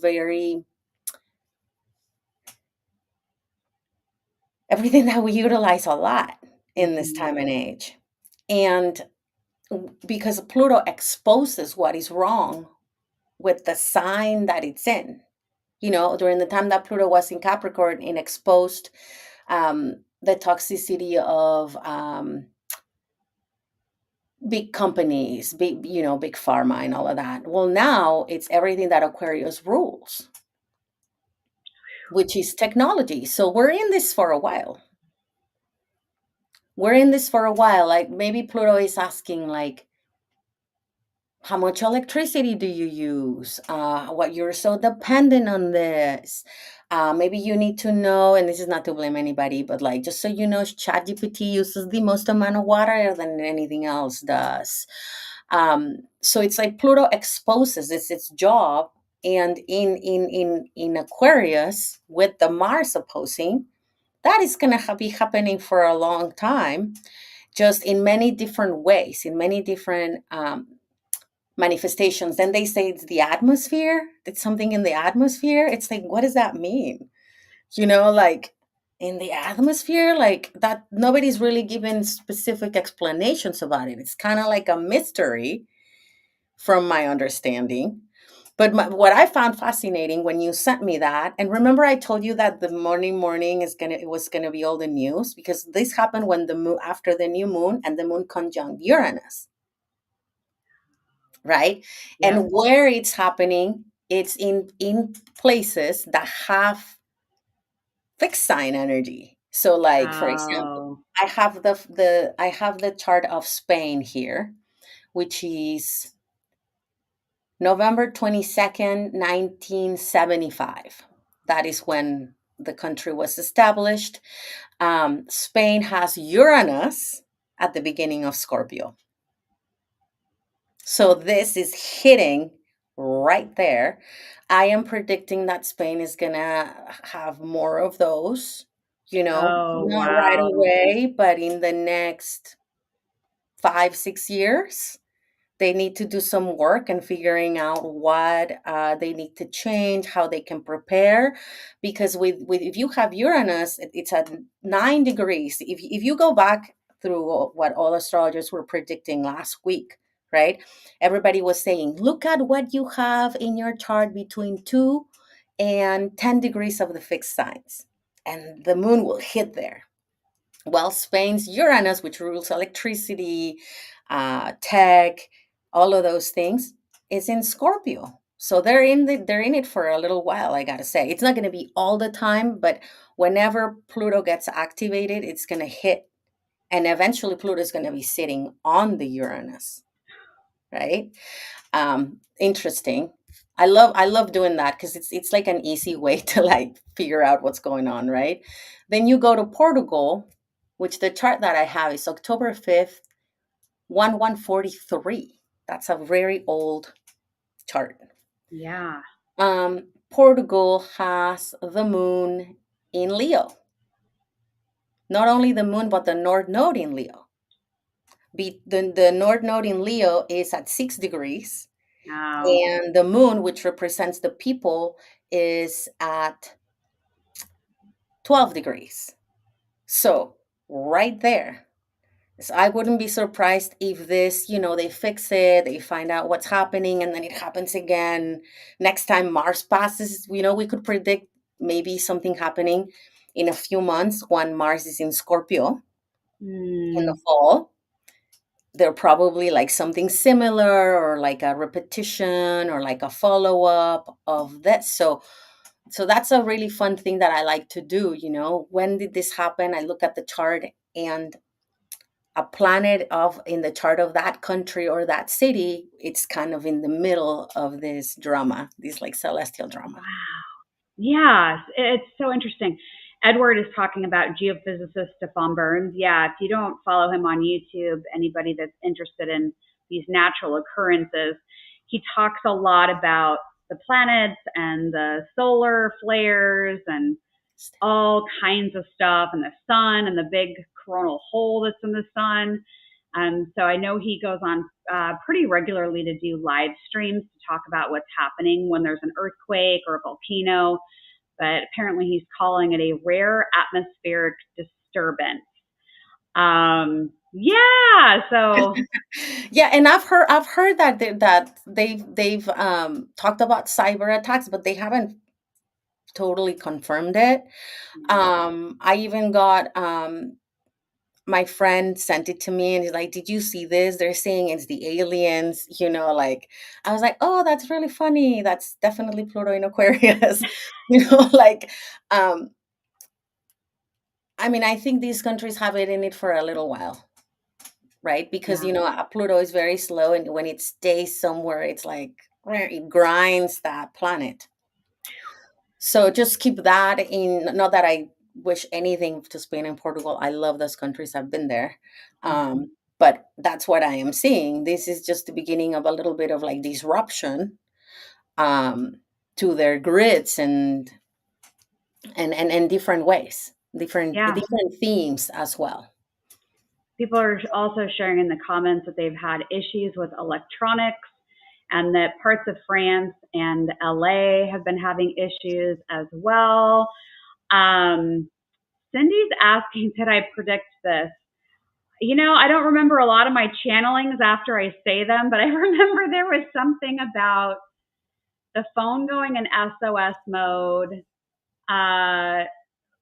B: everything that we utilize a lot in this
A: mhm.
B: time and age. And because Pluto exposes what is wrong with the sign that it's in. You know, during the time that Pluto was in Capricorn, it exposed the toxicity of big companies, big pharma and all of that. Well, now it's everything that Aquarius rules, which is technology. So we're in this for a while. We're in this for a while. Like maybe Pluto is asking, like, how much electricity do you use? What you're so dependent on this. Maybe you need to know, and this is not to blame anybody, but like just so you know, ChatGPT uses the most amount of water than anything else does. So it's like Pluto exposes its job, and in Aquarius with the Mars opposing, that is going to be happening for a long time, just in many different ways, in many different manifestations. Then they say it's the atmosphere. It's something in the atmosphere. It's like, what does that mean? Like in the atmosphere, like that, nobody's really given specific explanations about it. It's kind of like a mystery from my understanding. But what I found fascinating when you sent me that, and remember I told you that the morning it was gonna be all the news, because this happened when the moon, after the new moon, and the moon conjunct Uranus, right?
A: Yep.
B: And where it's happening, it's in places that have fixed sign energy. So, like for example,
A: Oh.
B: I have the chart of Spain here, which is November 22nd, 1975. That is when the country was established. Spain has Uranus at the beginning of Scorpio. So this is hitting right there. I am predicting that Spain is going to have more of those,
A: Oh,
B: not right
A: wow.
B: away, but in the next 5, 6 years. They need to do some work and figuring out what they need to change, how they can prepare. Because with if you have Uranus, it's at 9 degrees. If you go back through what all astrologers were predicting last week, right? Everybody was saying, look at what you have in your chart between 2 and 10 degrees of the fixed signs, and the moon will hit there. Well, Spain's Uranus, which rules electricity, tech, all of those things, is in Scorpio. So they're in it for a little while. I gotta say, it's not going to be all the time, but whenever Pluto gets activated, it's going to hit, and eventually Pluto is going to be sitting on the Uranus, right? Interesting. I love doing that because it's like an easy way to like figure out what's going on, right? Then you go to Portugal, which the chart that I have is October 5th, 1143. That's a very old chart.
A: Yeah.
B: Portugal has the moon in Leo. Not only the moon, but the North Node in Leo. The North Node in Leo is at 6 degrees,
A: Oh.
B: and the moon, which represents the people, is at 12 degrees. So, right there. So I wouldn't be surprised if this, they fix it, they find out what's happening, and then it happens again. Next time Mars passes, we could predict maybe something happening in a few months when Mars is in Scorpio in the
A: Hmm.
B: fall. They're probably like something similar, or like a repetition, or like a follow up of that. So that's a really fun thing that I like to do. When did this happen? I look at the chart, and a planet of in the chart of that country or that city, it's kind of in the middle of this drama, this like celestial drama.
A: Wow. Yeah, it's so interesting. Edward is talking about geophysicist Stefan Burns. Yeah, if you don't follow him on YouTube, anybody that's interested in these natural occurrences, he talks a lot about the planets and the solar flares and all kinds of stuff, and the sun and the big coronal hole that's in the sun. So I know he goes on pretty regularly to do live streams to talk about what's happening when there's an earthquake or a volcano. But apparently he's calling it a rare atmospheric disturbance. Yeah, so
B: Yeah, and I've heard that they've talked about cyber attacks, but they haven't totally confirmed it. I even got my friend sent it to me, and he's like, did you see this? They're saying it's the aliens, like I was like, oh, that's really funny. That's definitely Pluto in Aquarius. Like, I mean, I think these countries have it in it for a little while, right? Because
A: yeah,
B: Pluto is very slow, and when it stays somewhere, it's like it grinds that planet. So just keep that in. Not that I wish anything to Spain and Portugal. I love those countries. I've been there. But that's what I am seeing. This is just the beginning of a little bit of like disruption um, to their grids, and different ways, different
A: yeah.
B: different themes as well.
A: People are also sharing in the comments that they've had issues with electronics and that parts of France and LA have been having issues as well. Cindy's asking, did I predict this? I don't remember a lot of my channelings after I say them, but I remember there was something about the phone going in SOS mode,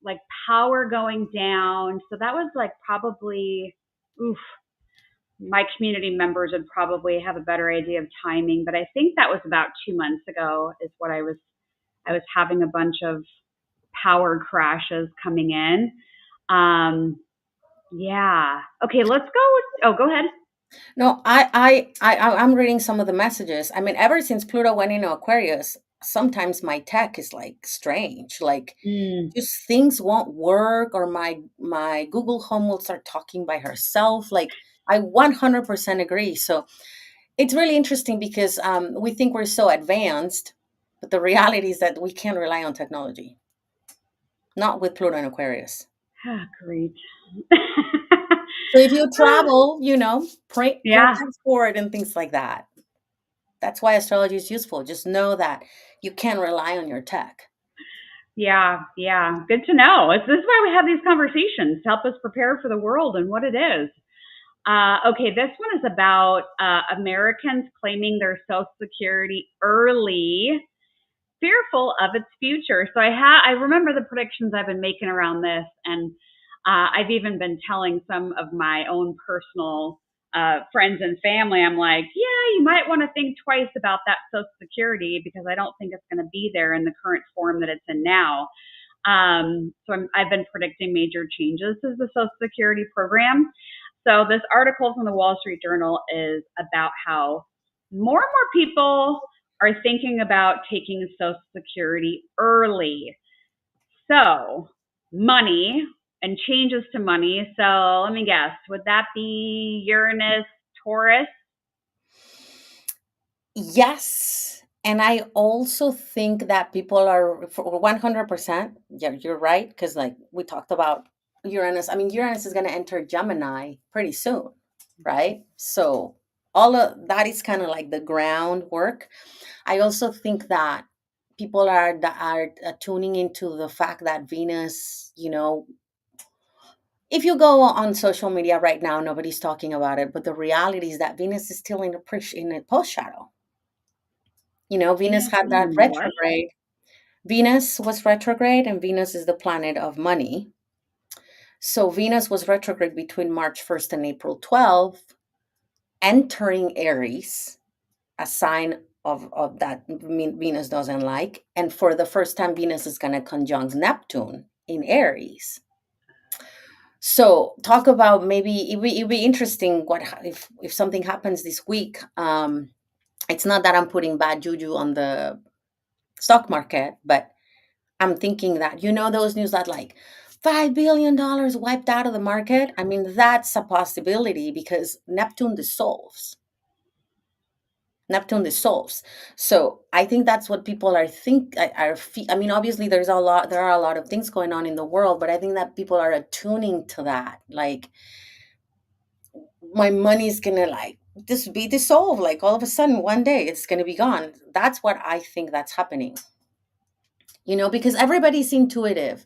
A: like power going down. So that was like probably, my community members would probably have a better idea of timing, but I think that was about 2 months ago is what I was having a bunch of power crashes coming in. Yeah. Okay, let's go. Go ahead.
B: No, I'm reading some of the messages. I mean, ever since Pluto went into Aquarius, sometimes my tech is like strange. Like just things won't work, or my Google Home will start talking by herself. Like I 100% agree. So it's really interesting because we think we're so advanced, but the reality is that we can't rely on technology. Not with Pluto and Aquarius.
A: Great.
B: So if you travel, plan
A: Yeah.
B: forward and things like that. That's why astrology is useful. Just know that you can't rely on your tech.
A: Yeah. Good to know. This is why we have these conversations to help us prepare for the world and what it is. Okay, this one is about Americans claiming their Social Security early, fearful of its future. So I remember the predictions I've been making around this, and I've even been telling some of my own personal friends and family. I'm like, yeah, you might want to think twice about that Social Security because I don't think it's going to be there in the current form that it's in now. I've been predicting major changes to the Social Security program. So this article from the Wall Street Journal is about how more and more people are thinking about taking Social Security early. So money and changes to money. So let me guess, would that be Uranus, Taurus?
B: Yes. And I also think that people are for 100%. Yeah, you're right. Because, like, we talked about Uranus. I mean, Uranus is going to enter Gemini pretty soon, right? So, all of that is kind of like the groundwork. I also think that people are tuning into the fact that Venus, if you go on social media right now, nobody's talking about it, but the reality is that Venus is still in a post shadow. Venus had that
A: What?
B: retrograde. Venus was retrograde, and Venus is the planet of money. So Venus was retrograde between March 1st and April 12th, entering Aries, a sign of that Venus doesn't like. And for the first time, Venus is going to conjunct Neptune in Aries. So talk about, maybe it'd be interesting what if something happens this week. It's not that I'm putting bad juju on the stock market, but I'm thinking that, those news that like $5 billion wiped out of the market. I mean, that's a possibility because Neptune dissolves. So I think that's what people are I mean, obviously there are a lot of things going on in the world, but I think that people are attuning to that. Like, my money's gonna like just be dissolved, like all of a sudden one day it's gonna be gone. That's what I think that's happening. Because everybody's intuitive.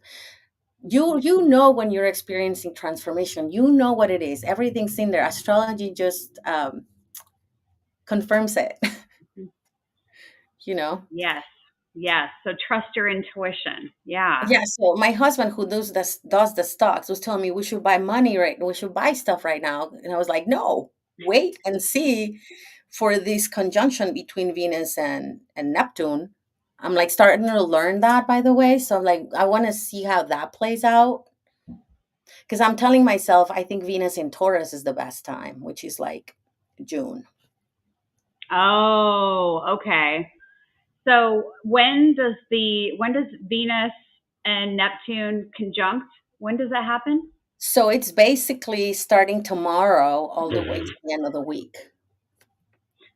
B: You know when you're experiencing transformation, you know what it is. Everything's in there. Astrology just confirms it.
A: Yes. So trust your intuition. Yeah.
B: Yeah, so my husband, who does the stocks, was telling me we should buy stuff right now, and I was like, no, wait and see for this conjunction between Venus and Neptune. I'm like starting to learn that, by the way. So I'm like, I want to see how that plays out. Because I'm telling myself, I think Venus in Taurus is the best time, which is like June.
A: Oh, okay. So when does Venus and Neptune conjunct? When does that happen?
B: So it's basically starting tomorrow all the way to the end of the week.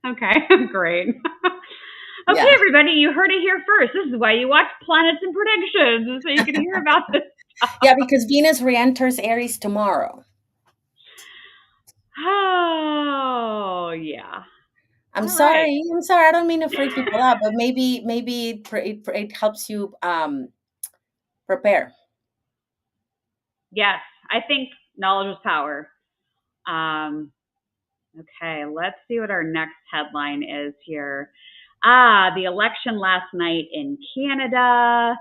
A: Okay, great. Okay,
B: Yeah.
A: everybody, you heard it here first. This is why you watch Planets and Predictions, so you can hear about this stuff.
B: Yeah, because Venus re-enters Aries tomorrow.
A: Oh, yeah.
B: I'm
A: All right.
B: sorry. I'm sorry. I don't mean to freak people out, but maybe it helps you prepare.
A: Yes, I think knowledge is power. Um, okay, let's see what our next headline is here. The election last night in Canada.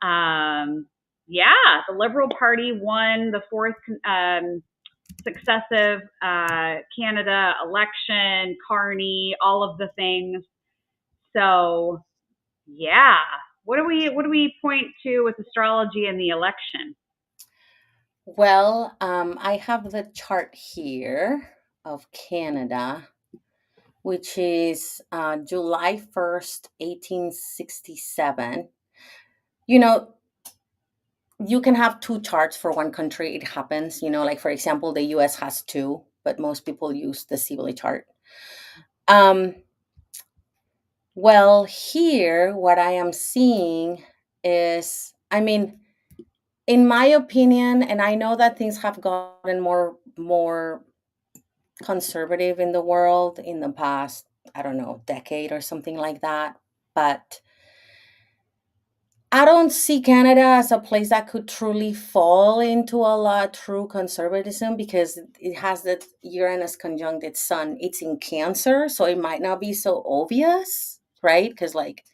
A: Um, yeah, the Liberal Party won the fourth successive Canada election, Carney, all of the things. So, yeah, what do we point to with astrology and the election?
B: Well, I have the chart here of Canada, which is July 1st, 1867. You know, you can have two charts for one country. It happens, like for example, the US has two, but most people use the Sibley chart. Um, well, here, what I am seeing is, I mean, in my opinion, and I know that things have gotten more conservative in the world in the past, I don't know, decade or something like that. But I don't see Canada as a place that could truly fall into a lot true conservatism because it has that Uranus conjunct its sun. It's in Cancer, so it might not be so obvious, right? Because like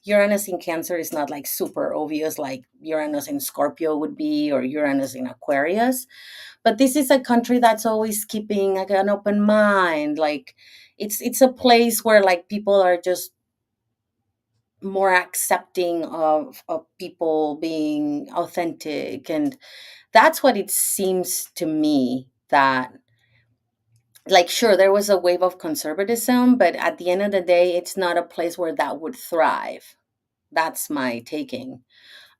B: Uranus in Cancer is not like super obvious like Uranus in Scorpio would be or Uranus in Aquarius. But this is a country that's always keeping like an open mind. Like it's a place where like people are just more accepting of people being authentic, and that's what it seems to me that, like, sure, there was a wave of conservatism, but at the end of the day it's not a place where that would thrive. That's my taking.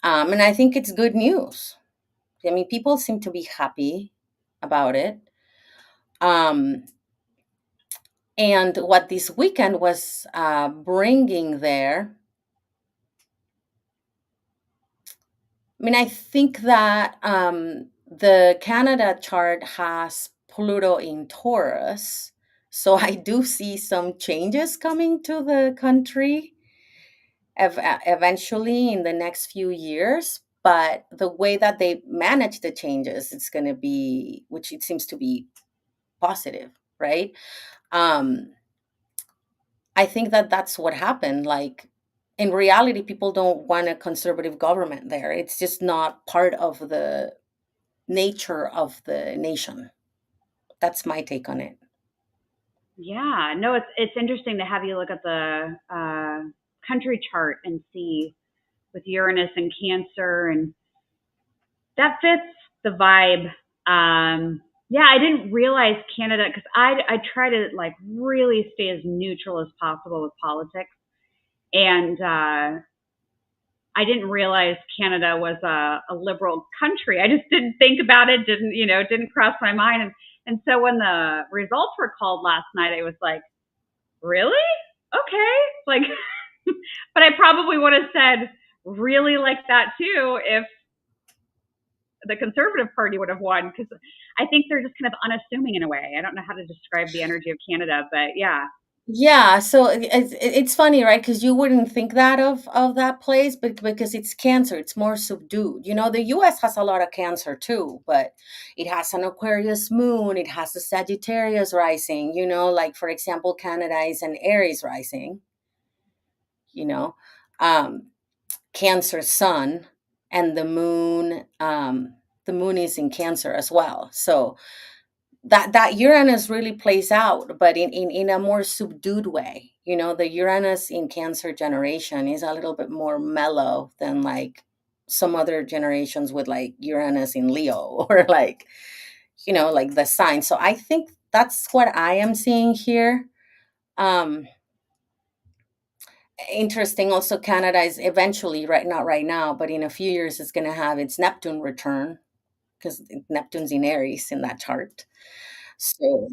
B: And I think it's good news. I mean, people seem to be happy about it. um and what this weekend was bringing there, I mean, I think that the Canada chart has Pluto in Taurus. So I do see some changes coming to the country eventually in the next few years. But the way that they manage the changes, it's going to be, which it seems to be positive, right? Um, I think that that's what happened. Like, in reality, people don't want a conservative government there. It's just not part of the nature of the nation. That's my take on it.
A: Yeah, no, it's interesting to have you look at the country chart and see with Uranus and Cancer, and that fits the vibe. Yeah, I didn't realize Canada because I try to like really stay as neutral as possible with politics, and I didn't realize Canada was a liberal country. I just didn't think about it. Didn't cross my mind. And so when the results were called last night, I was like, really? Okay. Like, but I probably would have said really like that too if the Conservative Party would have won, because I think they're just kind of unassuming in a way. I don't know how to describe the energy of Canada, but yeah.
B: Yeah, so it's funny, right? Because you wouldn't think that of that place, but because it's Cancer, it's more subdued. The U.S. has a lot of Cancer too, but it has an Aquarius moon, it has a Sagittarius rising. Like for example, Canada is an Aries rising. You know, um, Cancer sun, and the moon is in Cancer as well. So that Uranus really plays out, but in a more subdued way. The Uranus in Cancer generation is a little bit more mellow than like some other generations with like Uranus in Leo or like the sign. So I think that's what I am seeing here. Um, Interesting. Also, Canada is eventually, right, not right now, but in a few years, it's going to have its Neptune return because Neptune's in Aries in that chart. So,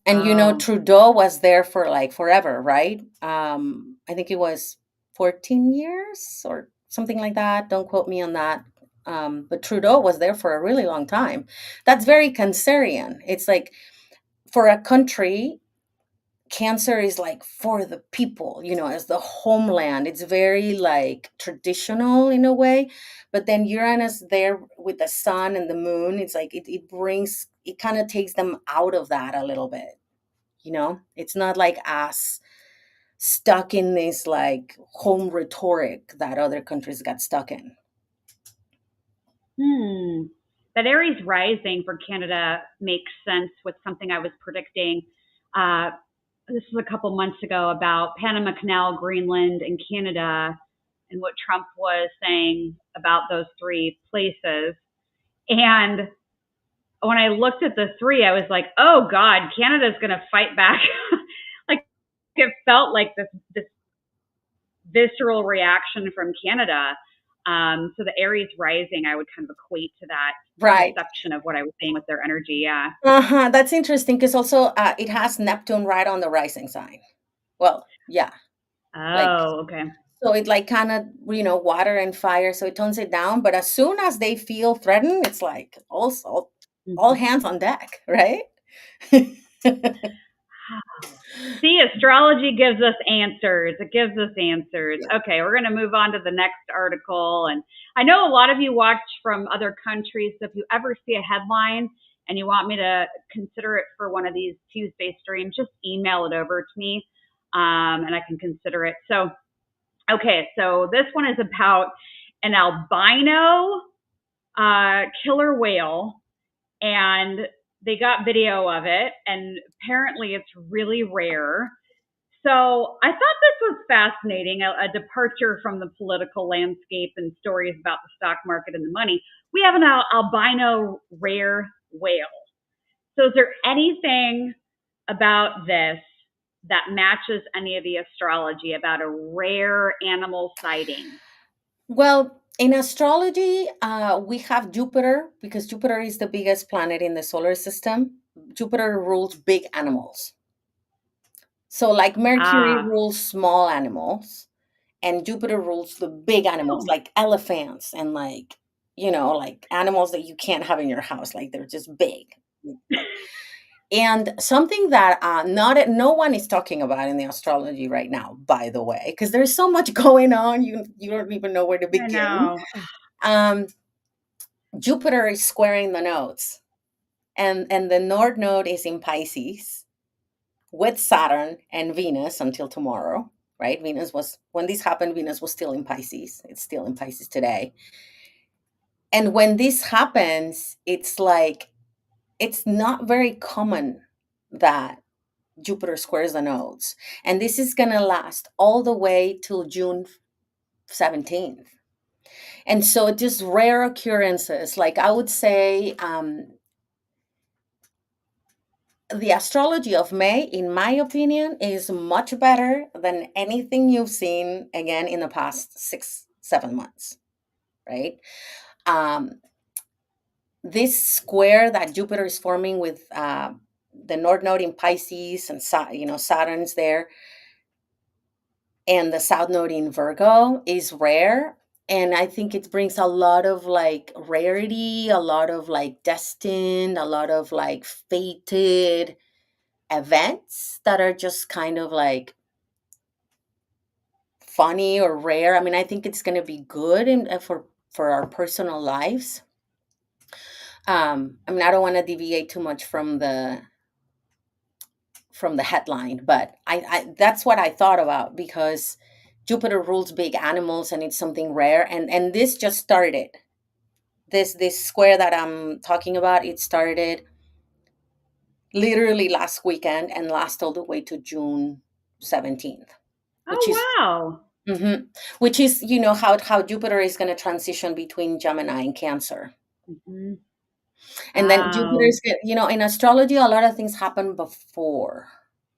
B: and
A: Oh,
B: Trudeau was there for like forever, right? I think it was 14 years or something like that. Don't quote me on that. But Trudeau was there for a really long time. That's very Cancerian. It's like for a country, Cancer is like for the people, as the homeland. It's very like traditional in a way. But then Uranus there with the sun and the moon, it's like it kind of takes them out of that a little bit. It's not like us stuck in this like home rhetoric that other countries got stuck in.
A: That Aries rising for Canada makes sense with something I was predicting. This was a couple months ago about Panama Canal, Greenland, and Canada, and what Trump was saying about those three places. And when I looked at the three, I was like, oh God, Canada's going to fight back. Like it felt like this visceral reaction from Canada. So the Aries rising, I would kind of equate to that
B: Right.
A: perception of what I was saying with their energy. Yeah.
B: That's interesting because also it has Neptune right on the rising sign. Well, yeah. Like,
A: Oh, okay.
B: so it like kind of, water and fire. So it tones it down. But as soon as they feel threatened, it's like also all hands on deck, right?
A: See, astrology gives us answers. It gives us answers.
B: Yeah.
A: Okay, we're going to move on to the next article. And I know a lot of you watch from other countries. So if you ever see a headline and you want me to consider it for one of these Tuesday streams, just email it over to me and I can consider it. So, okay, so this one is about an albino killer whale, and they got video of it, and apparently it's really rare. So I thought this was fascinating, a departure from the political landscape and stories about the stock market and the money. We have an albino rare whale. So is there anything about this that matches any of the astrology about a rare animal sighting?
B: Well, in astrology, we have Jupiter because Jupiter is the biggest planet in the solar system. Jupiter rules big animals. So, like Mercury rules small animals, and Jupiter rules the big animals, like elephants and like animals that you can't have in your house, like they're just big. And something that no one is talking about in the astrology right now, by the way, because there's so much going on, you don't even know where to begin. Jupiter is squaring the nodes, and the North Node is in Pisces with Saturn and Venus until tomorrow, right? When this happened, Venus was still in Pisces. It's still in Pisces today. And when this happens, it's like, it's not very common that Jupiter squares the nodes. And this is going to last all the way till June 17th. And so just rare occurrences, like I would say, the astrology of May, in my opinion, is much better than anything you've seen again in the past 6-7 months, right? This square that Jupiter is forming with the North Node in Pisces and Saturn's there, and the South Node in Virgo is rare. And I think it brings a lot of like rarity, a lot of like destined, a lot of like fated events that are just kind of like funny or rare. I mean, I think it's going to be good for our personal lives. I mean, I don't want to deviate too much from the headline, but I that's what I thought about, because Jupiter rules big animals and it's something rare, and this just started. This square that I'm talking about, it started literally last weekend and lasts all the way to June 17th.
A: Wow.
B: Mm-hmm. Which is, how Jupiter is going to transition between Gemini and Cancer.
A: Mm-hmm.
B: And then Jupiter is, in astrology, a lot of things happen before.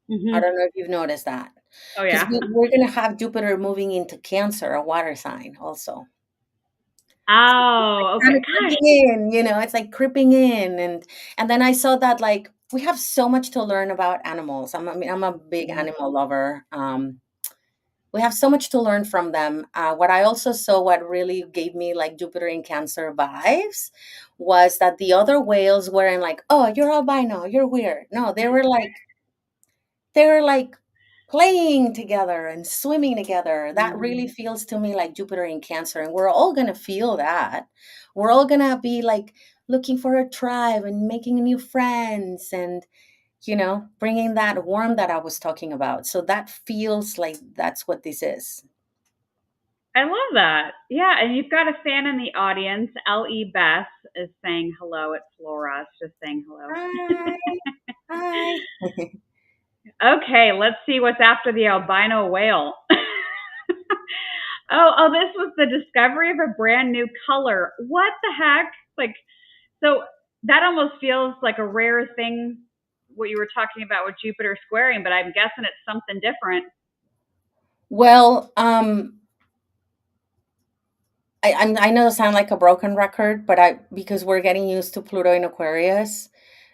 B: Mm-hmm. I don't know if you've noticed that.
A: Oh, yeah.
B: We're going to have Jupiter moving into Cancer, a water sign also.
A: Oh, okay.
B: It's like creeping in. And then I saw that, like, we have so much to learn about animals. I'm a big animal lover. We have so much to learn from them. What I also saw, what really gave me like Jupiter in Cancer vibes, was that the other whales weren't like, oh, you're albino, you're weird. No, they were like, they're like playing together and swimming together. That really
A: Mm.
B: feels to me like Jupiter in Cancer. And we're all going to feel that. We're all going to be like looking for a tribe and making new friends and, bringing that warmth that I was talking about. So that feels like that's what this is.
A: I love that. Yeah, and you've got a fan in the audience. L.E. Bess is saying hello at Flora. It's just saying hello.
B: Hi. Hi.
A: Okay, let's see what's after the albino whale. This was the discovery of a brand new color. What the heck? Like, so that almost feels like a rare thing, what you were talking about with Jupiter squaring, but I'm guessing it's something different.
B: Well, I know it sound like a broken record, but because we're getting used to Pluto in Aquarius.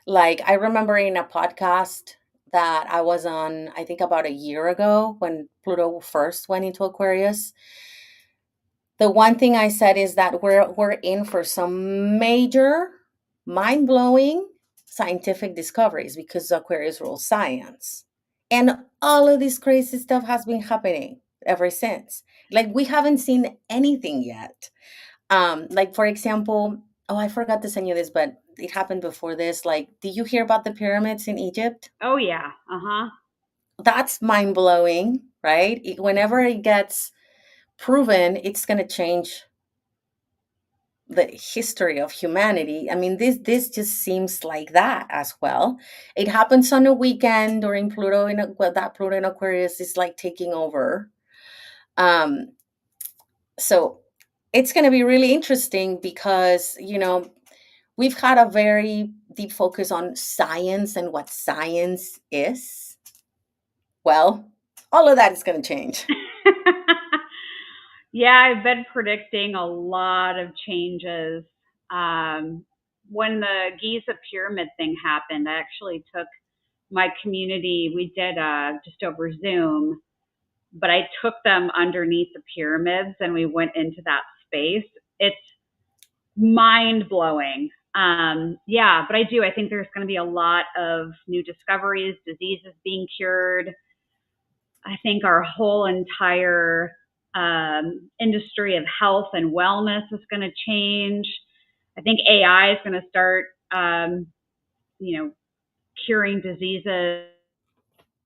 B: Like I remember in a podcast that I was on, I think about a year ago when Pluto first went into Aquarius. The one thing I said is that we're in for some major, mind blowing scientific discoveries because Aquarius rules science, and all of this crazy stuff has been happening ever since. Like we haven't seen anything yet. Like for example, oh, I forgot to send you this, but it happened before this. Like, did you hear about the pyramids in Egypt?
A: Oh, yeah. Uh-huh.
B: That's mind blowing, right? Whenever it gets proven, it's going to change the history of humanity. I mean, this just seems like that as well. It happens on a weekend during Pluto that Pluto in Aquarius is like taking over. Um, so it's going to be really interesting because we've had a very deep focus on science and what science is. Well, all of that is going to change.
A: Yeah, I've been predicting a lot of changes. When the Giza pyramid thing happened, I actually took my community, we did just over Zoom, but I took them underneath the pyramids and we went into that space. It's mind blowing. Yeah, but I think there's going to be a lot of new discoveries, diseases being cured. I think our whole entire industry of health and wellness is going to change. I think AI is going to start, you know, curing diseases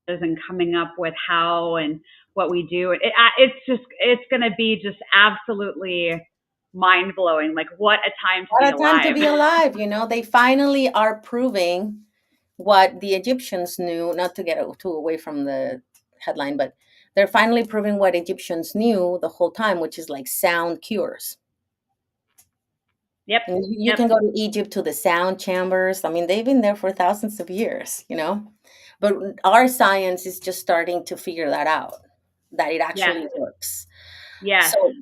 A: and coming up with how and what we do. It's going to be just absolutely mind blowing. Like what a time to be
B: What a time to
A: alive.
B: be alive. They finally are proving what the Egyptians knew, not to get too away from the headline, but they're finally proving what Egyptians knew the whole time, which is like sound cures.
A: Yep.
B: And you
A: Yep.
B: can go to Egypt to the sound chambers. I mean, they've been there for thousands of years. But our science is just starting to figure that out, that it
A: Yes.
B: actually works.
A: Yes.
B: So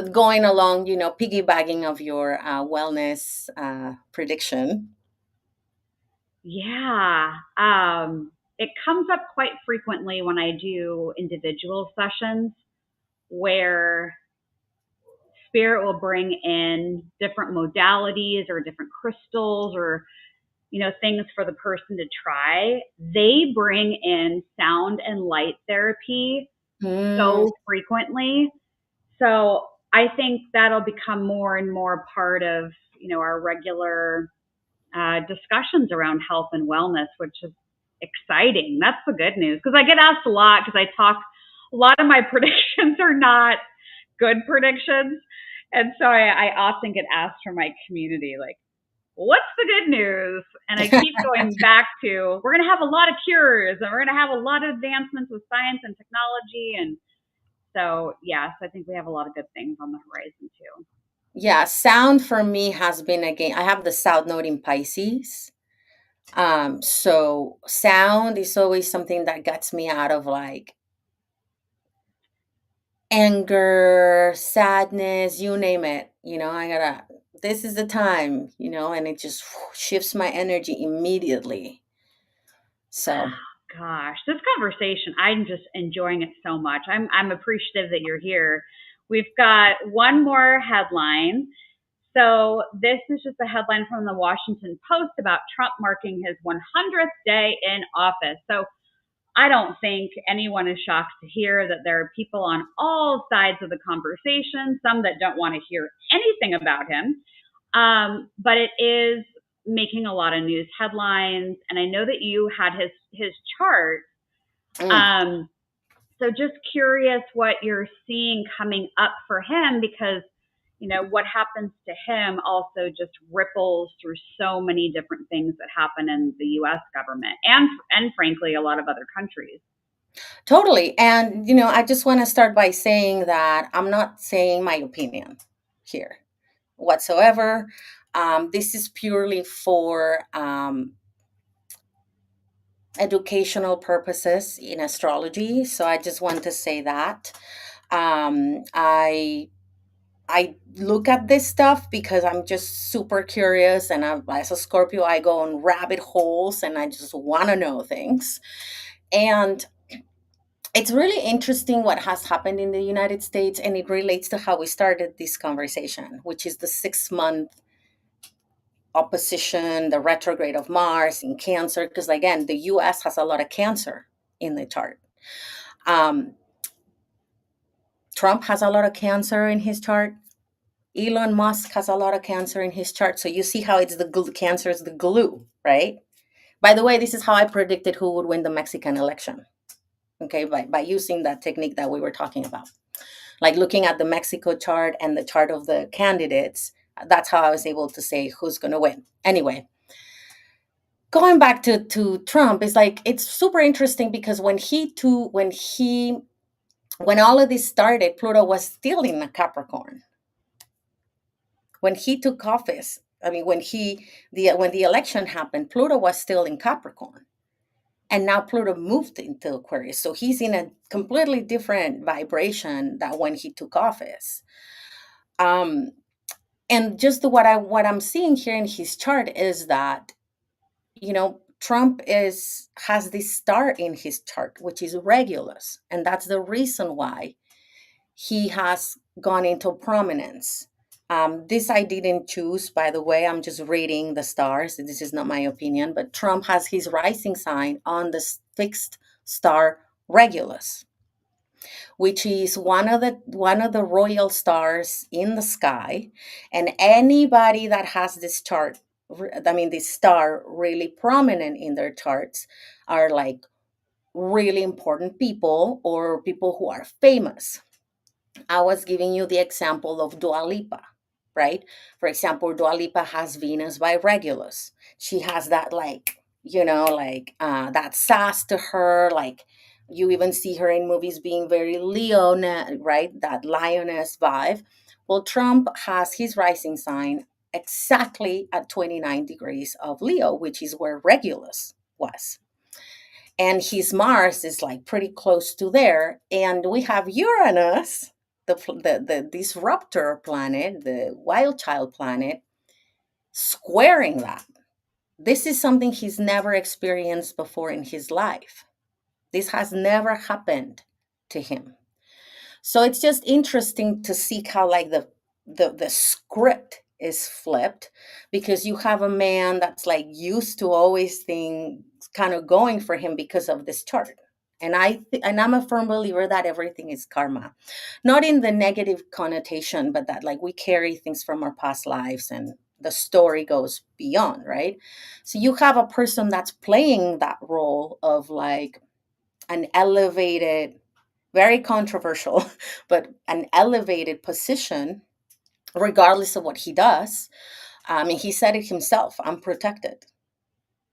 B: going along, piggybacking of your wellness prediction.
A: Yeah. It comes up quite frequently when I do individual sessions where spirit will bring in different modalities or different crystals or things for the person to try. They bring in sound and light therapy
B: Mm,
A: so frequently. So I think that'll become more and more part of our regular discussions around health and wellness, which is exciting. That's the good news because I get asked a lot because I talk. A lot of my predictions are not good predictions, and so I often get asked from my community like, what's the good news? And I keep going back to we're going to have a lot of cures and we're going to have a lot of advancements with science and technology. And so, yes, I think we have a lot of good things on the horizon too.
B: yeah, sound for me has been again. I have the South Node in Pisces. So sound is always something that gets me out of like anger, sadness, you name it. This is the time, and it just shifts my energy immediately. So,
A: Gosh, this conversation, I'm just enjoying it so much. I'm appreciative that you're here. We've got one more headline. So this is just a headline from the Washington Post about Trump marking his 100th day in office. So I don't think anyone is shocked to hear that there are people on all sides of the conversation, some that don't want to hear anything about him. But it is making a lot of news headlines. And I know that you had his chart. So just curious what you're seeing coming up for him, because what happens to him also just ripples through so many different things that happen in the US government and frankly a lot of other countries.
B: Totally. And, I just want to start by saying that I'm not saying my opinion here whatsoever. This is purely for educational purposes in astrology. So I just want to say that. I look at this stuff because I'm just super curious, and as a Scorpio, I go on rabbit holes and I just want to know things. And it's really interesting what has happened in the United States, and it relates to how we started this conversation, which is the 6-month opposition, the retrograde of Mars in Cancer, because again, the US has a lot of Cancer in the chart. Trump has a lot of Cancer in his chart. Elon Musk has a lot of Cancer in his chart. So you see how it's Cancer is the glue, right? By the way, this is how I predicted who would win the Mexican election. Okay, by using that technique that we were talking about. Like looking at the Mexico chart and the chart of the candidates, that's how I was able to say who's going to win. Anyway, going back to Trump, it's super interesting because when all of this started, Pluto was still in a Capricorn. When he took office, when the election happened, Pluto was still in Capricorn. And now Pluto moved into Aquarius. So he's in a completely different vibration than when he took office. And just what I'm seeing here in his chart is that, Trump has this star in his chart, which is Regulus. And that's the reason why he has gone into prominence. This I didn't choose, by the way. I'm just reading the stars. This is not my opinion, but Trump has his rising sign on the fixed star Regulus, which is one of the royal stars in the sky. And anybody that has this chart, this star really prominent in their charts, are like really important people or people who are famous. I was giving you the example of Dua Lipa, right? For example, Dua Lipa has Venus by Regulus. She has that that sass to her. Like you even see her in movies being very Leo, right? That lioness vibe. Well, Trump has his rising sign exactly at 29 degrees of Leo, which is where Regulus was. And his Mars is like pretty close to there. And we have Uranus, the disruptor planet, the wild child planet, squaring that. This is something he's never experienced before in his life. This has never happened to him. So it's just interesting to see how like the script is flipped, because you have a man that's like used to always things kind of going for him because of this chart. And I'm a firm believer that everything is karma, not in the negative connotation, but that like we carry things from our past lives and the story goes beyond, right? So you have a person that's playing that role of like an elevated, very controversial, but an elevated position, regardless of what he does. And he said it himself, I'm protected.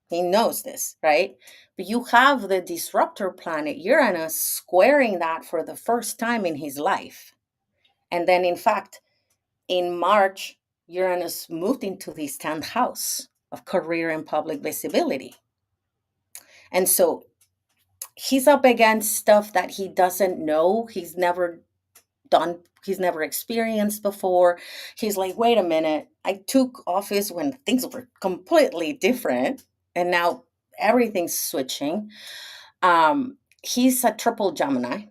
B: He knows this, right? But you have the disruptor planet Uranus squaring that for the first time in his life. And then, in fact, in March, Uranus moved into the 10th house of career and public visibility. And so he's up against stuff that he doesn't know. He's never experienced before. He's like, wait a minute, I took office when things were completely different, and now everything's switching. He's a triple Gemini.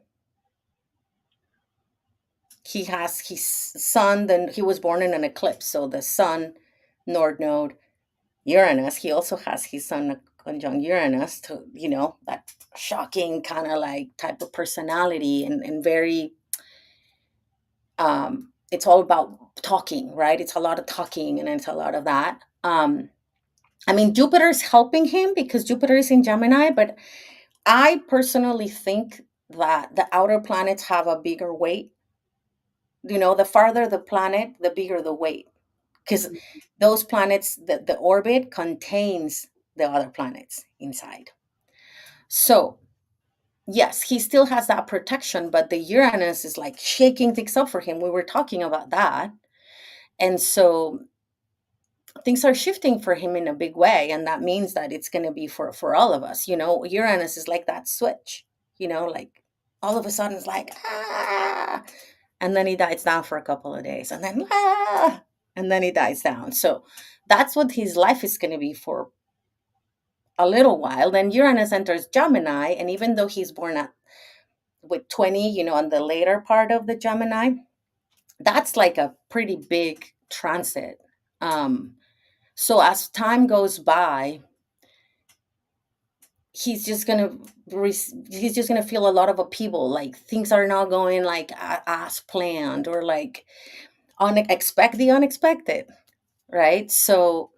B: He has his sun, then he was born in an eclipse, so the sun, Nord node, Uranus. He also has his sun conjunct Uranus to, that shocking kind of like type of personality, and very, it's all about talking, right? It's a lot of talking, and it's a lot of that. I mean, Jupiter's helping him because Jupiter is in Gemini, but I personally think that the outer planets have a bigger weight. The farther the planet, the bigger the weight, because those planets, the orbit contains the other planets inside. So, yes, he still has that protection, but the Uranus is like shaking things up for him. We were talking about that. And so things are shifting for him in a big way. And that means that it's going to be for all of us. Uranus is like that switch, like all of a sudden it's like, ah, and then he dies down for a couple of days, and then, ah, and then he dies down. So that's what his life is going to be for a little while. Then Uranus enters Gemini, and even though he's born with 20, on the later part of the Gemini, that's like a pretty big transit. So as time goes by, he's just gonna feel a lot of upheaval. Like things are not going like as planned, or like expect the unexpected, right? So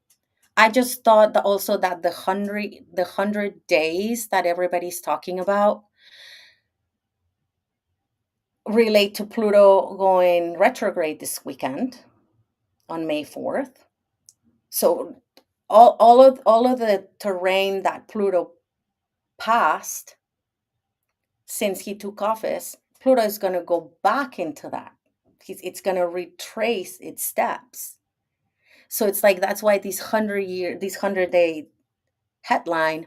B: I just thought that also that the 100 days that everybody's talking about relate to Pluto going retrograde this weekend on May 4th. So all of the terrain that Pluto passed since he took office, Pluto is going to go back into that. It's going to retrace its steps. So it's like that's why this 100-day headline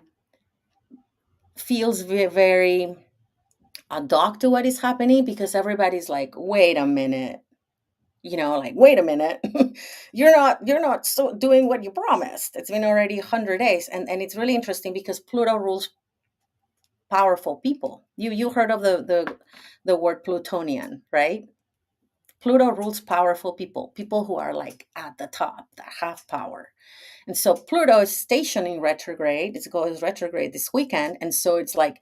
B: feels very, very ad hoc to what is happening, because everybody's like, wait a minute, wait a minute, you're not so doing what you promised. It's been already 100 days, and it's really interesting because Pluto rules powerful people. You heard of the word Plutonian, right? Pluto rules powerful people who are like at the top, that have power. And so Pluto is stationing retrograde. It goes retrograde this weekend, and so it's like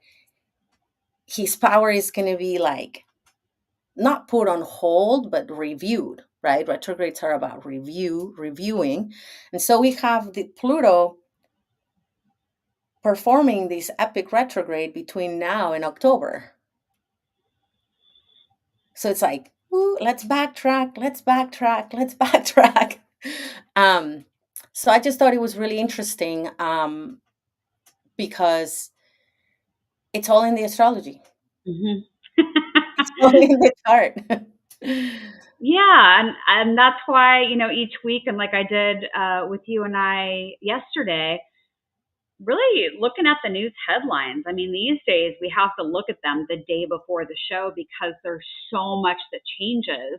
B: his power is going to be like not put on hold, but reviewed, right? Retrogrades are about reviewing. And so we have the Pluto performing this epic retrograde between now and October. So it's like, ooh, let's backtrack. So I just thought it was really interesting, because it's all in the astrology.
A: Mm-hmm.
B: It's all in the chart.
A: Yeah, and that's why each week, and like I did with you and I yesterday, really looking at the news headlines. I mean, these days we have to look at them the day before the show because there's so much that changes.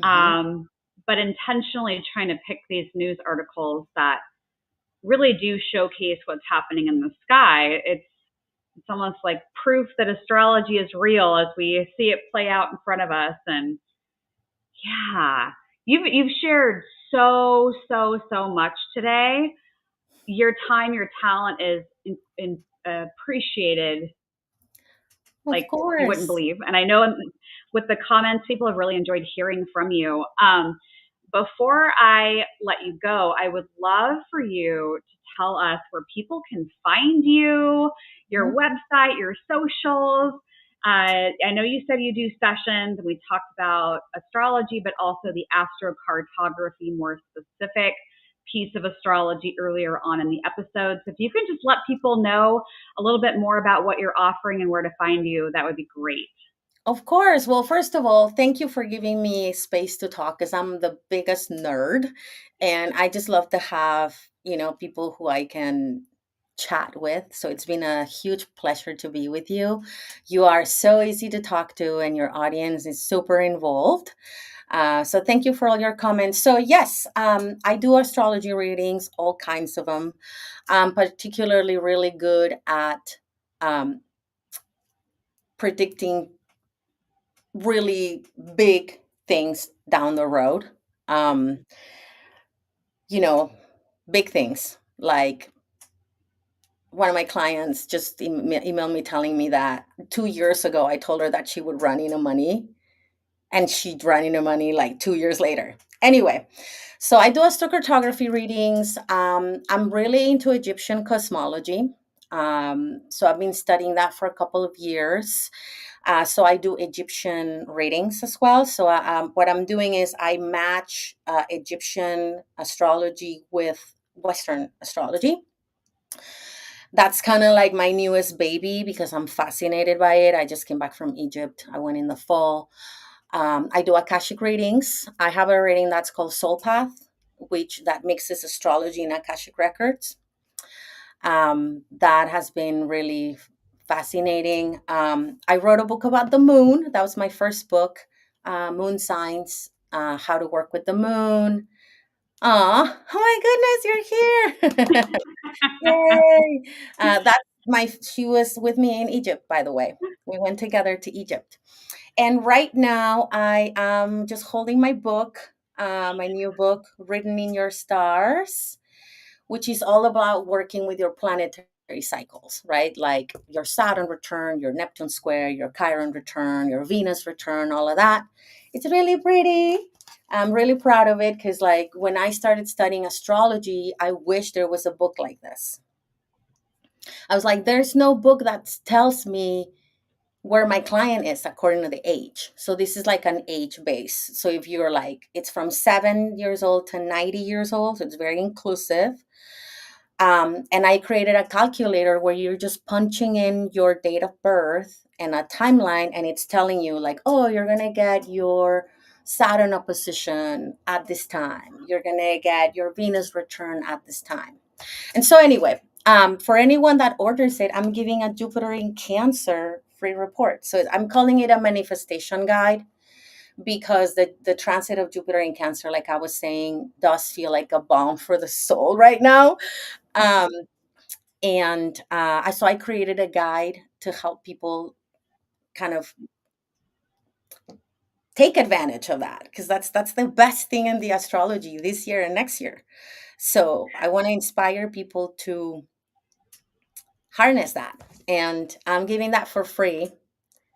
B: Mm-hmm.
A: But intentionally trying to pick these news articles that really do showcase what's happening in the sky. It's almost like proof that astrology is real as we see it play out in front of us. And yeah, you've shared so much today. Your time, your talent is appreciated
B: Of
A: like you wouldn't
B: course.
A: believe. And I know with the comments, people have really enjoyed hearing from you. Before I let you go, I would love for you to tell us where people can find you, your
B: Mhm.
A: website, your socials. I know you said you do sessions, and we talked about astrology, but also the astrocartography, more specific piece of astrology earlier on in the episode. So if you can just let people know a little bit more about what you're offering and where to find you, that would be great.
B: Of course. Well, first of all, thank you for giving me space to talk, because I'm the biggest nerd, and I just love to have, people who I can chat with. So it's been a huge pleasure to be with you. You are so easy to talk to, and your audience is super involved. So thank you for all your comments. So yes, I do astrology readings, all kinds of them. I'm particularly really good at um, predicting really big things down the road. Um, you know, Big things like one of my clients just emailed me telling me that 2 years ago I told her that she would run into money, and she'd run into money like 2 years later. Anyway, so I do astrocartography readings. I'm really into Egyptian cosmology. So I've been studying that for a couple of years. So I do Egyptian readings as well. So what I'm doing is I match Egyptian astrology with Western astrology. That's kind of like my newest baby because I'm fascinated by it. I just came back from Egypt. I went in the fall. I do Akashic readings. I have a reading that's called Soul Path, which that mixes astrology and Akashic records. That has been really fascinating. I wrote a book about the moon. That was my first book, Moon Signs, How to Work with the Moon. Oh my goodness, you're here. Yay. That's she was with me in Egypt, by the way. We went together to Egypt. And right now I am just holding my book, my new book, Written in Your Stars, which is all about working with your planetary cycles, right? Like your Saturn return, your Neptune square, your Chiron return, your Venus return, all of that. It's really pretty. I'm really proud of it because, like, when I started studying astrology, I wish there was a book like this. I was like, there's no book that tells me where my client is according to the age. So this is like an age base. So if you're like, it's from 7 years old to 90 years old, so it's very inclusive. And I created a calculator where you're just punching in your date of birth and a timeline, and it's telling you like, oh, you're gonna get your Saturn opposition at this time. You're gonna get your Venus return at this time. And so anyway, for anyone that orders it, I'm giving a Jupiter in Cancer free report. So I'm calling it a manifestation guide because the transit of Jupiter in Cancer, like I was saying, does feel like a balm for the soul right now. Um, and so I created a guide to help people kind of take advantage of that because that's the best thing in the astrology this year and next year. So I want to inspire people to harness that, and I'm giving that for free.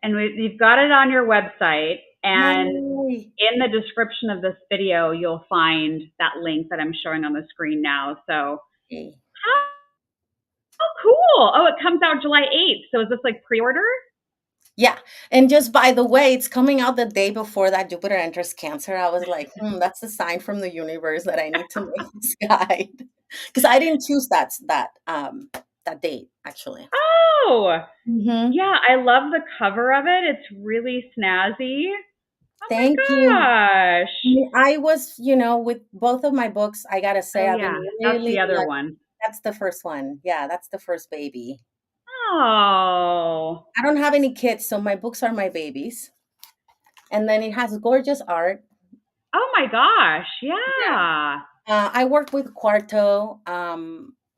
A: And you've got it on your website. And
B: Yay.
A: in the description of this video, you'll find that link that I'm showing on the screen now. So
B: Yay.
A: how cool. Oh, it comes out July 8th. So is this like pre-order?
B: Yeah. And just by the way, it's coming out the day before that Jupiter enters Cancer. I was like, that's a sign from the universe that I need to make this guide. Because I didn't choose that date, actually.
A: Oh,
B: Mm-hmm.
A: yeah. I love the cover of it. It's really snazzy. Oh
B: Thank you.
A: my gosh.
B: I was, with both of my books, I gotta say,
A: Oh,
B: I've been
A: yeah. That's
B: really
A: the other
B: like,
A: one.
B: that's the first one. Yeah, that's the first baby.
A: Oh.
B: I don't have any kids, so my books are my babies. And then it has gorgeous art.
A: Oh my gosh.
B: Yeah.
A: Yeah.
B: I work with Quarto.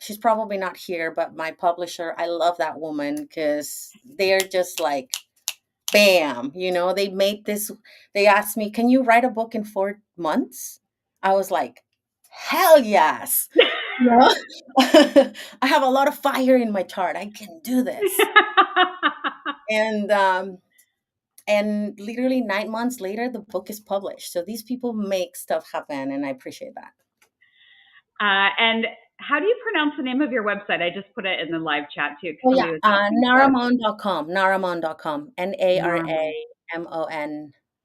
B: She's probably not here, but my publisher, I love that woman because they're just like, bam, they made this. They asked me, can you write a book in 4 months? I was like, hell yes. Yeah. I have a lot of fire in my chart. I can do this. And literally 9 months later, the book is published. So these people make stuff happen, and I appreciate that.
A: And how do you pronounce the name of your website? I just put it in the live chat too because
B: Oh yeah,
A: somebody was asking for it.
B: naramon.com,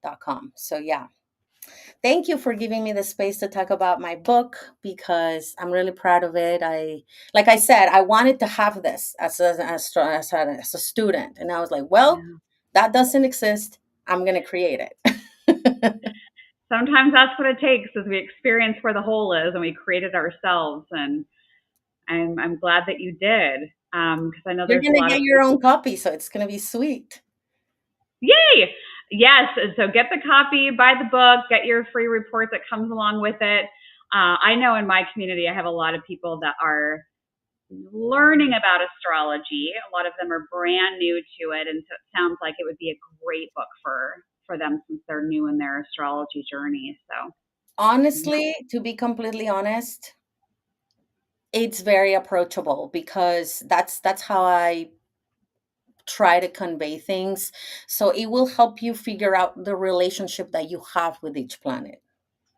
B: naramon.com. So yeah, thank you for giving me the space to talk about my book because I'm really proud of it. Like I said, I wanted to have this as a student, and I was like, well,
A: Yeah.
B: that doesn't exist. I'm gonna create it.
A: Sometimes that's what it takes is we experience where the hole is and we create it ourselves. And I'm glad that you did because I know
B: You're
A: there's a
B: gonna
A: lot of
B: get your
A: people.
B: own copy, so it's gonna be sweet.
A: Yay! Yes. So get the copy, buy the book, get your free report that comes along with it. I know in my community, I have a lot of people that are learning about astrology. A lot of them are brand new to it, and so it sounds like it would be a great book for them since they're new in their astrology journey. So, yeah.
B: Honestly, to be completely honest, it's very approachable because that's how I try to convey things. So it will help you figure out the relationship that you have with each planet,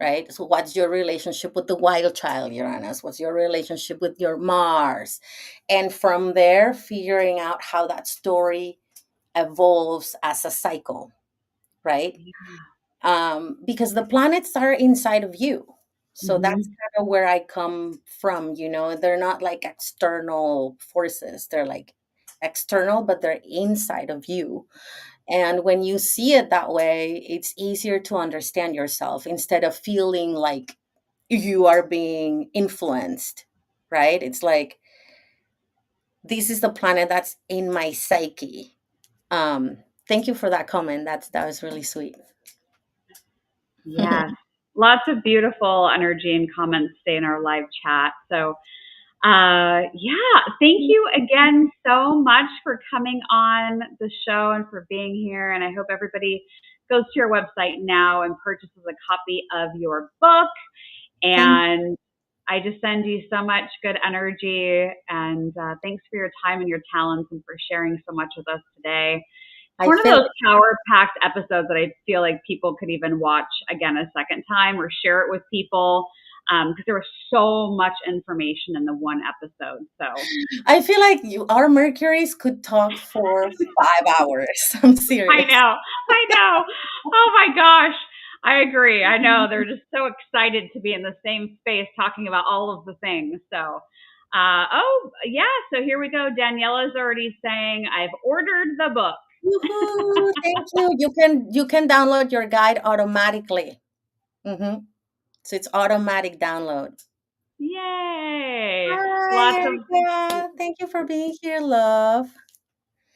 B: right? So what's your relationship with the wild child Uranus? What's your relationship with your Mars? And from there, figuring out how that story evolves as a cycle, right? Because the planets are inside of you. So that's kind of where I come from, they're not like external forces. They're like external, but they're inside of you. And when you see it that way, it's easier to understand yourself instead of feeling like you are being influenced, right? It's like, this is the planet that's in my psyche. Thank you for that comment. That was really sweet.
A: Yes. Lots of beautiful energy and comments today in our live chat. So, yeah, thank you again so much for coming on the show and for being here. And I hope everybody goes to your website now and purchases a copy of your book. And I just send you so much good energy. And thanks for your time and your talents and for sharing so much with us today. It's one of those power-packed episodes that I feel like people could even watch again a second time or share it with people because there was so much information in the one episode. So
B: I feel like our Mercuries could talk for 5 hours. I'm serious.
A: I know. Oh my gosh. I agree. I know. They're just so excited to be in the same space talking about all of the things. So, oh, yeah. So here we go. Daniela's already saying, I've ordered the book.
B: Woohoo, thank you. You can download your guide automatically. So it's automatic download.
A: Yay!
B: Hi, Erica. Thank you for being here, love.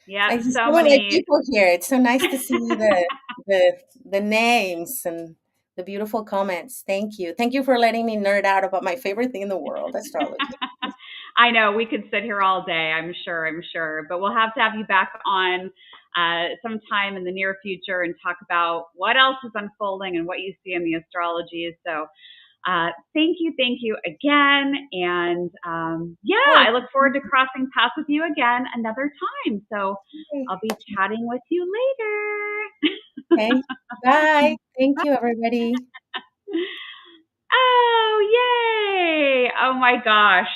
A: Yeah,
B: I see
A: so
B: many
A: many
B: people here. It's so nice to see the names and the beautiful comments. Thank you. Thank you for letting me nerd out about my favorite thing in the world, astrology.
A: I know we could sit here all day. I'm sure. But we'll have to have you back on sometime in the near future and talk about what else is unfolding and what you see in the astrology. So thank you again. And I look forward to crossing paths with you again another time. So I'll be chatting with you later.
B: Okay. Bye. Thank you, everybody.
A: Oh, yay. Oh my gosh.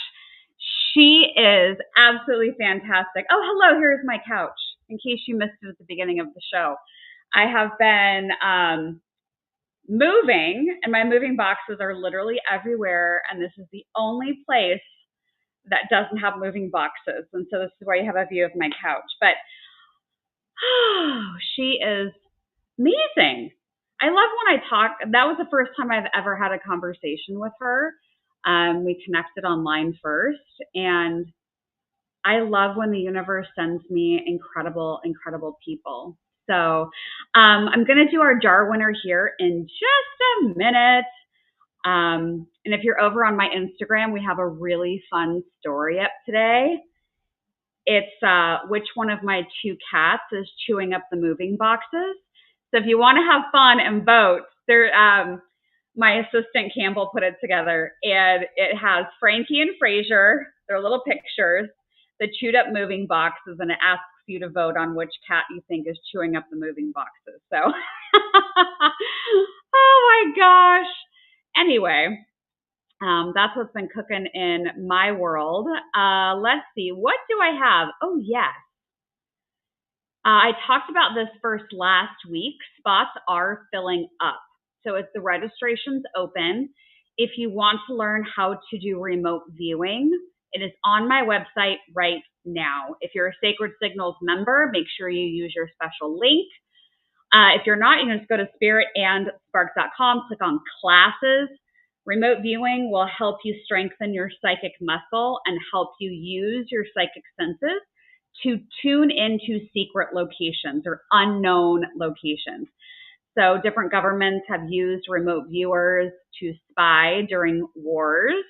A: She is absolutely fantastic. Oh, hello. Here's my couch in case you missed it at the beginning of the show. I have been moving, and my moving boxes are literally everywhere. And this is the only place that doesn't have moving boxes. And so this is where you have a view of my couch. But she is amazing. I love when I talk. That was the first time I've ever had a conversation with her. We connected online first, and I love when the universe sends me incredible people. So I'm going to do our jar winner here in just a minute. And if you're over on my Instagram, we have a really fun story up today. It's which one of my two cats is chewing up the moving boxes. So if you want to have fun and vote, my assistant Campbell put it together, and it has Frankie and Frasier, their little pictures, the chewed up moving boxes, and it asks you to vote on which cat you think is chewing up the moving boxes. So, oh my gosh. Anyway, that's what's been cooking in my world. Let's see. What do I have? Oh, yes. I talked about this first last week. Spots are filling up. So as the registration's open, if you want to learn how to do remote viewing, it is on my website right now. If you're a Sacred Signals member, make sure you use your special link. If you're not, you can just go to spiritandspark.com, click on classes. Remote viewing will help you strengthen your psychic muscle and help you use your psychic senses to tune into secret locations or unknown locations. So different governments have used remote viewers to spy during wars,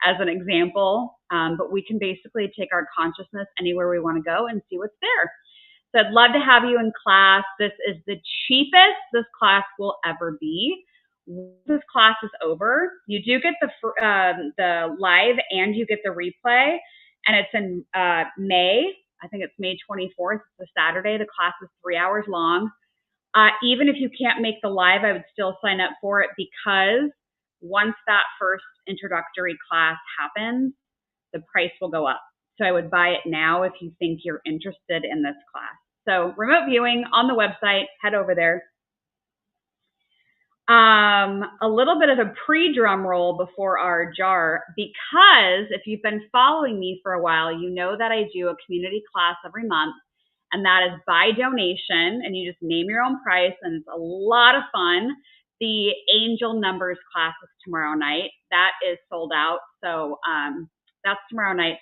A: as an example. But we can basically take our consciousness anywhere we want to go and see what's there. So I'd love to have you in class. This is the cheapest this class will ever be. Once this class is over, you do get the live and you get the replay, and it's in May. I think it's May 24th. It's a Saturday. The class is 3 hours long. Even if you can't make the live, I would still sign up for it, because once that first introductory class happens, the price will go up. So I would buy it now if you think you're interested in this class. So remote viewing on the website, head over there. A little bit of a pre-drum roll before our jar, because if you've been following me for a while, you know that I do a community class every month, and that is by donation, and you just name your own price, and it's a lot of fun. The angel numbers class is tomorrow night. That is sold out, so that's tomorrow night.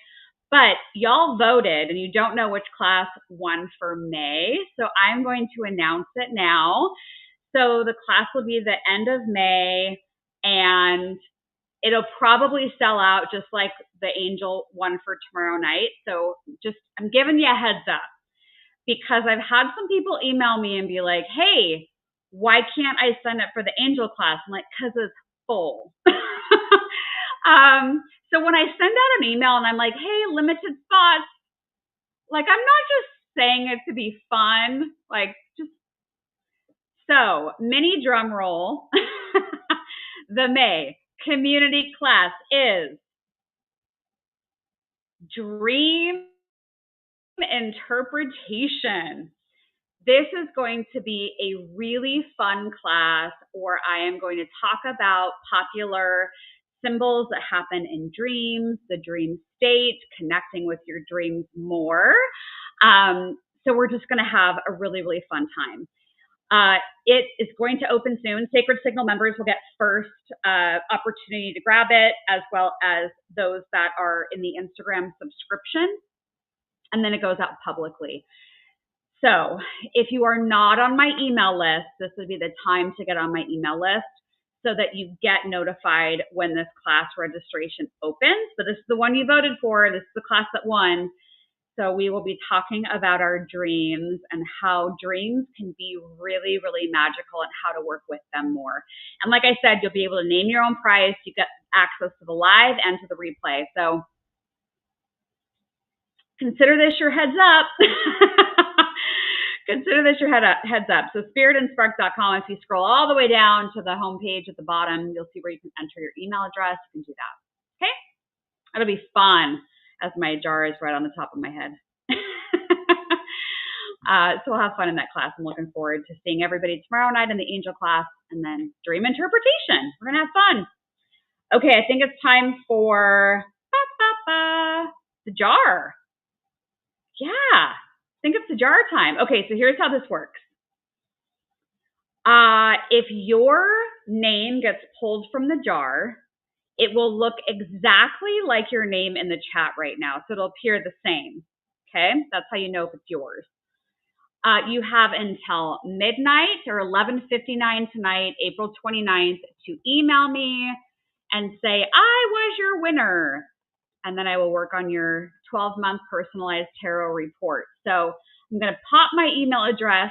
A: But y'all voted, and you don't know which class won for May, so I'm going to announce it now. So the class will be the end of May, and it'll probably sell out just like the angel one for tomorrow night. So I'm giving you a heads up, because I've had some people email me and be like, hey, why can't I sign up for the angel class? I'm like, because it's full. So when I send out an email and I'm like, hey, limited spots, like, I'm not just saying it to be fun, like, just so mini drum roll. The May community class is dream interpretation. This is going to be a really fun class where I am going to talk about popular symbols that happen in dreams, the dream state, connecting with your dreams more. So we're just going to have a really, really fun time. It is going to open soon. Sacred Signal members will get first opportunity to grab it, as well as those that are in the Instagram subscription. And then it goes out publicly. So if you are not on my email list, this would be the time to get on my email list so that you get notified when this class registration opens. So this is the one you voted for. This is the class that won. So we will be talking about our dreams and how dreams can be really, really magical and how to work with them more. And like I said, you'll be able to name your own price. You get access to the live and to the replay. So consider this your heads up. Consider this your heads up. So spiritandspark.com, if you scroll all the way down to the homepage at the bottom, you'll see where you can enter your email address. You can do that. Okay? It'll be fun, as my jar is right on the top of my head. So we'll have fun in that class. I'm looking forward to seeing everybody tomorrow night in the angel class, and then dream interpretation. We're going to have fun. Okay, I think it's time for the jar. Yeah, I think it's the jar time. Okay, so here's how this works. If your name gets pulled from the jar, it will look exactly like your name in the chat right now. So it'll appear the same. Okay, that's how you know if it's yours. You have until midnight or 11:59 tonight, April 29th, to email me and say, I was your winner. And then I will work on your 12-month personalized tarot report. So I'm going to pop my email address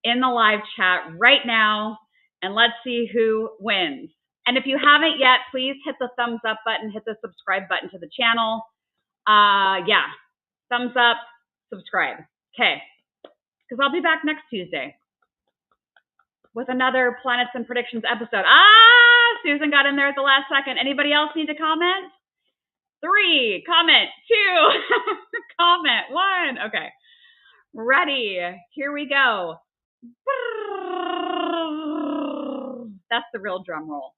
A: in the live chat right now, and let's see who wins. And if you haven't yet, please hit the thumbs up button, hit the subscribe button to the channel. Yeah, thumbs up, subscribe. Okay, because I'll be back next Tuesday with another Planets and Predictions episode. Susan got in there at the last second. Anybody else need to comment? 3, comment 2, comment 1. Okay, ready. Here we go. That's the real drum roll.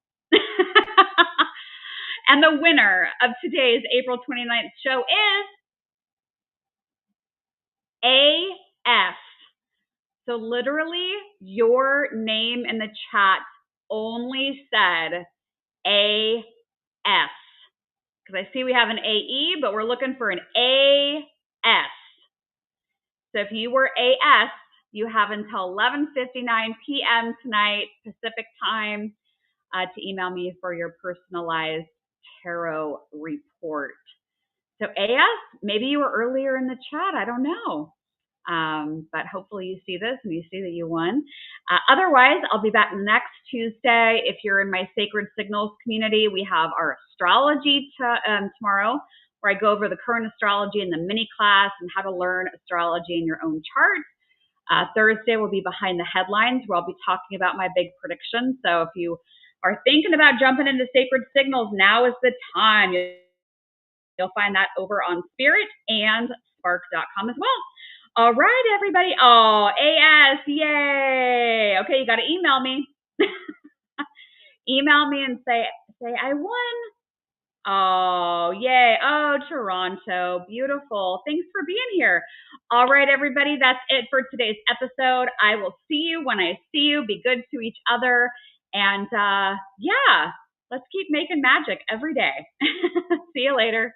A: And the winner of today's April 29th show is AF. So literally, your name in the chat only said AF. Because I see we have an AE, but we're looking for an AS. So if you were AS, you have until 11:59 p.m. tonight, Pacific time, to email me for your personalized tarot report. So AS, maybe you were earlier in the chat. I don't know. But hopefully you see this and you see that you won. Otherwise, I'll be back next Tuesday. If you're in my Sacred Signals community, we have our astrology tomorrow, where I go over the current astrology in the mini class and how to learn astrology in your own chart. Thursday will be Behind the Headlines, where I'll be talking about my big predictions. So if you are thinking about jumping into Sacred Signals, now is the time. You'll find that over on Spirit and Spark.com as well. All right, everybody. Oh, AS, yay. Okay, you got to email me. Email me and say I won. Oh, yay. Oh, Toronto. Beautiful. Thanks for being here. All right, everybody. That's it for today's episode. I will see you when I see you. Be good to each other. And yeah, let's keep making magic every day. See you later.